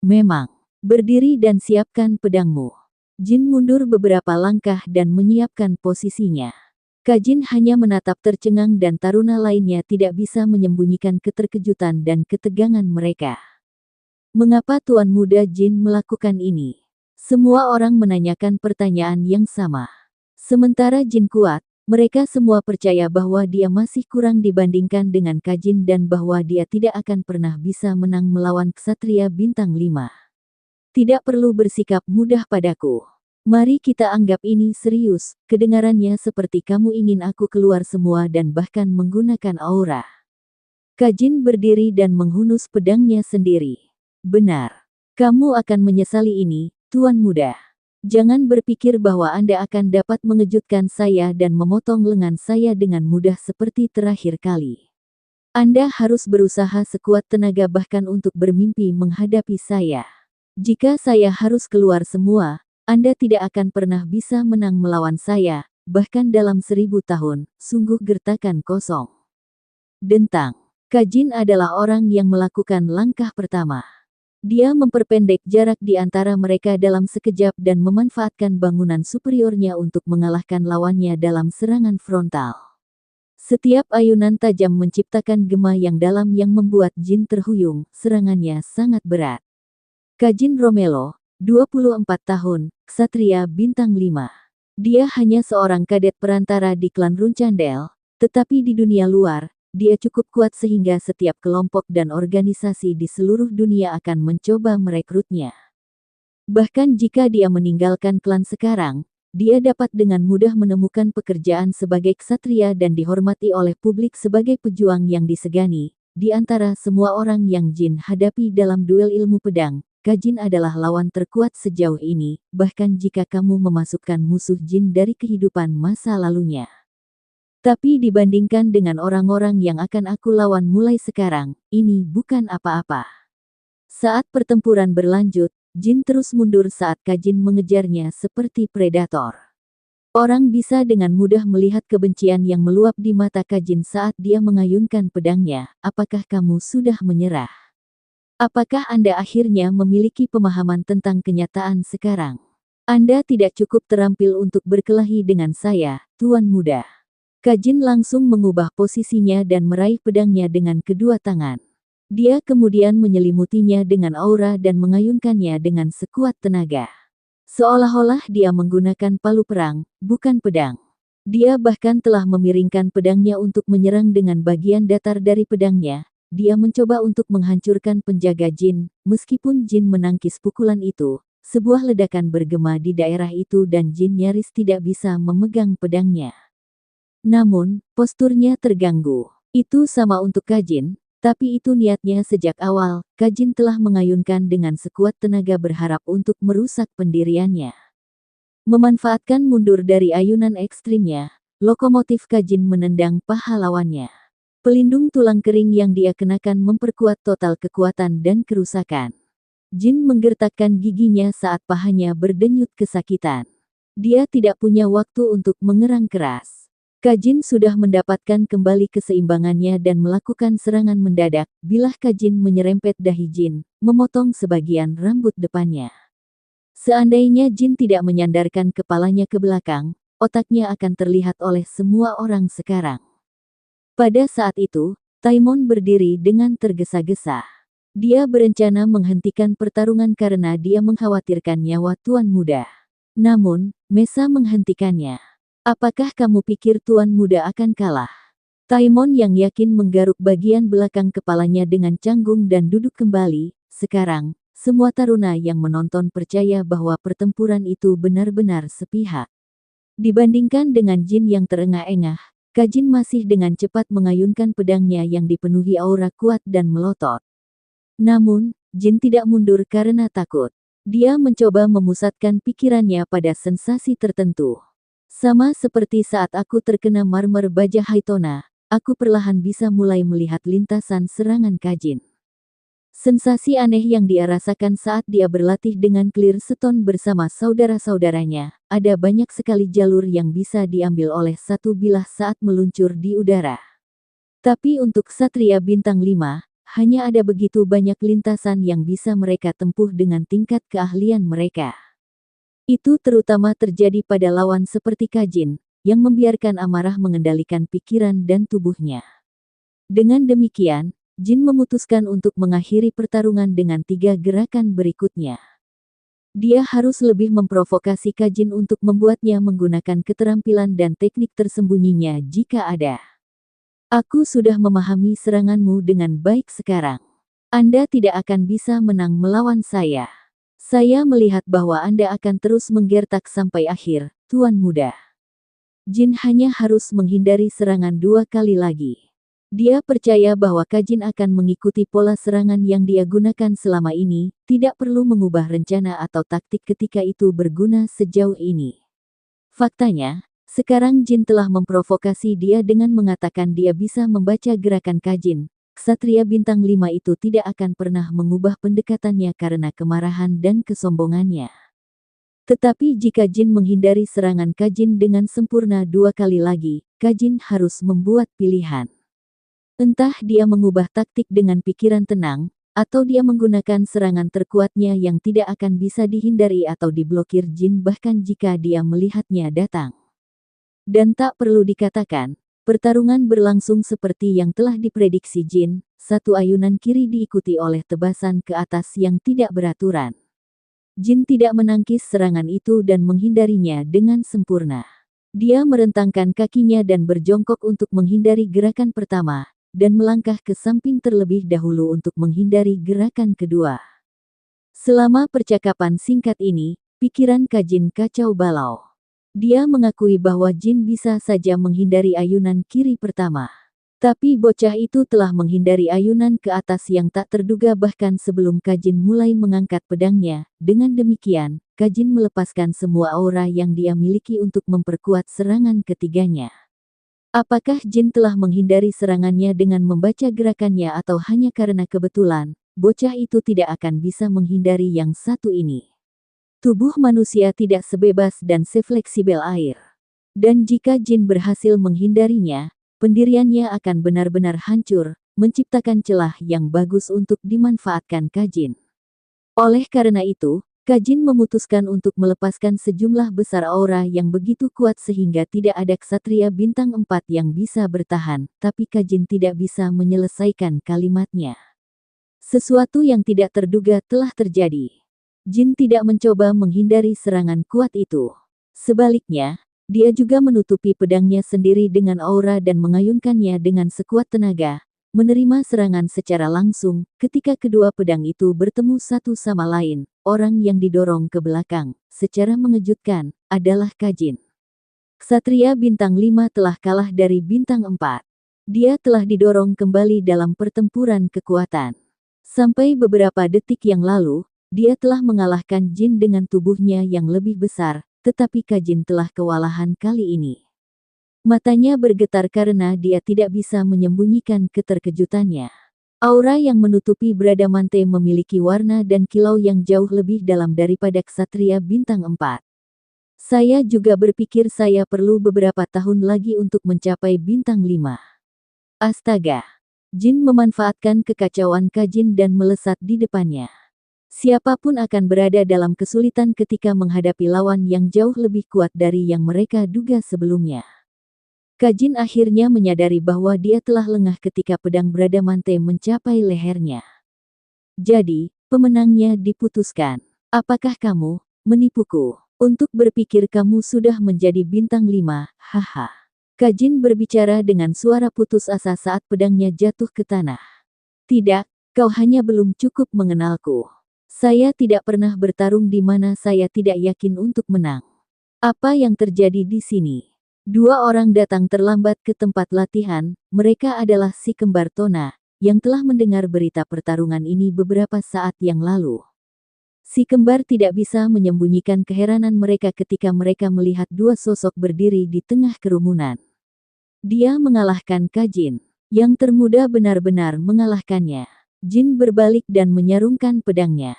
Memang. Berdiri dan siapkan pedangmu. Jin mundur beberapa langkah dan menyiapkan posisinya. Kajin hanya menatap tercengang dan taruna lainnya tidak bisa menyembunyikan keterkejutan dan ketegangan mereka. Mengapa Tuan Muda Jin melakukan ini? Semua orang menanyakan pertanyaan yang sama. Sementara Jin kuat, mereka semua percaya bahwa dia masih kurang dibandingkan dengan Kajin dan bahwa dia tidak akan pernah bisa menang melawan Ksatria Bintang 5. Tidak perlu bersikap mudah padaku. Mari kita anggap ini serius. Kedengarannya seperti kamu ingin aku keluar semua dan bahkan menggunakan aura. Kajin berdiri dan menghunus pedangnya sendiri. Benar. Kamu akan menyesali ini, Tuan Muda. Jangan berpikir bahwa Anda akan dapat mengejutkan saya dan memotong lengan saya dengan mudah seperti terakhir kali. Anda harus berusaha sekuat tenaga bahkan untuk bermimpi menghadapi saya. Jika saya harus keluar semua, Anda tidak akan pernah bisa menang melawan saya, bahkan dalam 1000 tahun, sungguh gertakan kosong. Dentang. Kajin adalah orang yang melakukan langkah pertama. Dia memperpendek jarak di antara mereka dalam sekejap dan memanfaatkan bangunan superiornya untuk mengalahkan lawannya dalam serangan frontal. Setiap ayunan tajam menciptakan gema yang dalam yang membuat Jin terhuyung. Serangannya sangat berat. Kajin Romelo, 24 tahun, Ksatria Bintang 5. Dia hanya seorang kadet perantara di klan Runcandel, tetapi di dunia luar, dia cukup kuat sehingga setiap kelompok dan organisasi di seluruh dunia akan mencoba merekrutnya. Bahkan jika dia meninggalkan klan sekarang, dia dapat dengan mudah menemukan pekerjaan sebagai ksatria dan dihormati oleh publik sebagai pejuang yang disegani. Di antara semua orang yang Jin hadapi dalam duel ilmu pedang, Kajin adalah lawan terkuat sejauh ini, bahkan jika kamu memasukkan musuh Jin dari kehidupan masa lalunya. Tapi dibandingkan dengan orang-orang yang akan aku lawan mulai sekarang, ini bukan apa-apa. Saat pertempuran berlanjut, Jin terus mundur saat Kajin mengejarnya seperti predator. Orang bisa dengan mudah melihat kebencian yang meluap di mata Kajin saat dia mengayunkan pedangnya. Apakah kamu sudah menyerah? Apakah Anda akhirnya memiliki pemahaman tentang kenyataan sekarang? Anda tidak cukup terampil untuk berkelahi dengan saya, Tuan Muda. Kajin langsung mengubah posisinya dan meraih pedangnya dengan kedua tangan. Dia kemudian menyelimutinya dengan aura dan mengayunkannya dengan sekuat tenaga. Seolah-olah dia menggunakan palu perang, bukan pedang. Dia bahkan telah memiringkan pedangnya untuk menyerang dengan bagian datar dari pedangnya. Dia mencoba untuk menghancurkan penjaga Jin, meskipun Jin menangkis pukulan itu. Sebuah ledakan bergema di daerah itu dan Jin nyaris tidak bisa memegang pedangnya. Namun, posturnya terganggu. Itu sama untuk Kajin, tapi itu niatnya sejak awal. Kajin telah mengayunkan dengan sekuat tenaga berharap untuk merusak pendiriannya. Memanfaatkan mundur dari ayunan ekstrimnya, lokomotif Kajin menendang paha lawannya. Pelindung tulang kering yang dia kenakan memperkuat total kekuatan dan kerusakan. Jin menggertakkan giginya saat pahanya berdenyut kesakitan. Dia tidak punya waktu untuk mengerang keras. Kajin sudah mendapatkan kembali keseimbangannya dan melakukan serangan mendadak. Bilah Kajin menyerempet dahi Jin, memotong sebagian rambut depannya. Seandainya Jin tidak menyandarkan kepalanya ke belakang, otaknya akan terlihat oleh semua orang sekarang. Pada saat itu, Taimon berdiri dengan tergesa-gesa. Dia berencana menghentikan pertarungan karena dia mengkhawatirkan nyawa Tuan Muda. Namun, Mesa menghentikannya. Apakah kamu pikir Tuan Muda akan kalah? Taimon yang yakin menggaruk bagian belakang kepalanya dengan canggung dan duduk kembali. Sekarang, semua taruna yang menonton percaya bahwa pertempuran itu benar-benar sepihak. Dibandingkan dengan Jin yang terengah-engah, Kajin masih dengan cepat mengayunkan pedangnya yang dipenuhi aura kuat dan melotot. Namun, Jin tidak mundur karena takut. Dia mencoba memusatkan pikirannya pada sensasi tertentu. Sama seperti saat aku terkena marmer baja Haitona, aku perlahan bisa mulai melihat lintasan serangan Kajin. Sensasi aneh yang dia rasakan saat dia berlatih dengan Clearstone bersama saudara-saudaranya, ada banyak sekali jalur yang bisa diambil oleh satu bilah saat meluncur di udara. Tapi untuk Ksatria Bintang 5, hanya ada begitu banyak lintasan yang bisa mereka tempuh dengan tingkat keahlian mereka. Itu terutama terjadi pada lawan seperti Kajin, yang membiarkan amarah mengendalikan pikiran dan tubuhnya. Dengan demikian, Jin memutuskan untuk mengakhiri pertarungan dengan 3 gerakan berikutnya. Dia harus lebih memprovokasi Kajin untuk membuatnya menggunakan keterampilan dan teknik tersembunyinya jika ada. Aku sudah memahami seranganmu dengan baik sekarang. Anda tidak akan bisa menang melawan saya. Saya melihat bahwa Anda akan terus menggertak sampai akhir, Tuan Muda. Jin hanya harus menghindari serangan 2 kali lagi. Dia percaya bahwa Kajin akan mengikuti pola serangan yang dia gunakan selama ini, tidak perlu mengubah rencana atau taktik ketika itu berguna sejauh ini. Faktanya, sekarang Jin telah memprovokasi dia dengan mengatakan dia bisa membaca gerakan Kajin. Ksatria Bintang 5 itu tidak akan pernah mengubah pendekatannya karena kemarahan dan kesombongannya. Tetapi jika Jin menghindari serangan Kajin dengan sempurna 2 kali lagi, Kajin harus membuat pilihan. Entah dia mengubah taktik dengan pikiran tenang, atau dia menggunakan serangan terkuatnya yang tidak akan bisa dihindari atau diblokir Jin bahkan jika dia melihatnya datang. Dan tak perlu dikatakan, pertarungan berlangsung seperti yang telah diprediksi Jin, satu ayunan kiri diikuti oleh tebasan ke atas yang tidak beraturan. Jin tidak menangkis serangan itu dan menghindarinya dengan sempurna. Dia merentangkan kakinya dan berjongkok untuk menghindari gerakan pertama, dan melangkah ke samping terlebih dahulu untuk menghindari gerakan kedua. Selama percakapan singkat ini, pikiran Kajin kacau balau. Dia mengakui bahwa Jin bisa saja menghindari ayunan kiri pertama. Tapi bocah itu telah menghindari ayunan ke atas yang tak terduga bahkan sebelum Kajin mulai mengangkat pedangnya. Dengan demikian, Kajin melepaskan semua aura yang dia miliki untuk memperkuat serangan ketiganya. Apakah Jin telah menghindari serangannya dengan membaca gerakannya atau hanya karena kebetulan, bocah itu tidak akan bisa menghindari yang satu ini. Tubuh manusia tidak sebebas dan sefleksibel air. Dan jika Jin berhasil menghindarinya, pendiriannya akan benar-benar hancur, menciptakan celah yang bagus untuk dimanfaatkan Kajin. Oleh karena itu, Kajin memutuskan untuk melepaskan sejumlah besar aura yang begitu kuat sehingga tidak ada Ksatria Bintang 4 yang bisa bertahan, tapi Kajin tidak bisa menyelesaikan kalimatnya. Sesuatu yang tidak terduga telah terjadi. Jin tidak mencoba menghindari serangan kuat itu. Sebaliknya, dia juga menutupi pedangnya sendiri dengan aura dan mengayunkannya dengan sekuat tenaga, menerima serangan secara langsung. Ketika kedua pedang itu bertemu satu sama lain, orang yang didorong ke belakang, secara mengejutkan, adalah Kajin. Ksatria Bintang 5 telah kalah dari Bintang 4. Dia telah didorong kembali dalam pertempuran kekuatan. Sampai beberapa detik yang lalu, dia telah mengalahkan Jin dengan tubuhnya yang lebih besar, tetapi Kajin telah kewalahan kali ini. Matanya bergetar karena dia tidak bisa menyembunyikan keterkejutannya. Aura yang menutupi Bradamante memiliki warna dan kilau yang jauh lebih dalam daripada Ksatria Bintang 4. Saya juga berpikir saya perlu beberapa tahun lagi untuk mencapai Bintang 5. Astaga! Jin memanfaatkan kekacauan Kajin dan melesat di depannya. Siapapun akan berada dalam kesulitan ketika menghadapi lawan yang jauh lebih kuat dari yang mereka duga sebelumnya. Kajin akhirnya menyadari bahwa dia telah lengah ketika pedang Bradamante mencapai lehernya. Jadi, pemenangnya diputuskan. Apakah kamu menipuku? Untuk berpikir kamu sudah menjadi Bintang 5, haha. Kajin berbicara dengan suara putus asa saat pedangnya jatuh ke tanah. Tidak, kau hanya belum cukup mengenalku. Saya tidak pernah bertarung di mana saya tidak yakin untuk menang. Apa yang terjadi di sini? Dua orang datang terlambat ke tempat latihan, mereka adalah si kembar Tona, yang telah mendengar berita pertarungan ini beberapa saat yang lalu. Si kembar tidak bisa menyembunyikan keheranan mereka ketika mereka melihat dua sosok berdiri di tengah kerumunan. Dia mengalahkan Kajin. Yang termuda benar-benar mengalahkannya. Jin berbalik dan menyarungkan pedangnya.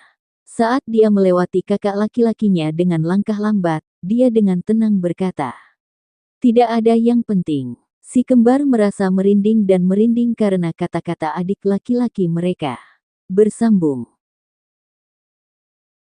Saat dia melewati kakak laki-lakinya dengan langkah lambat, dia dengan tenang berkata, "Tidak ada yang penting." Si kembar merasa merinding dan merinding karena kata-kata adik laki-laki mereka. Bersambung.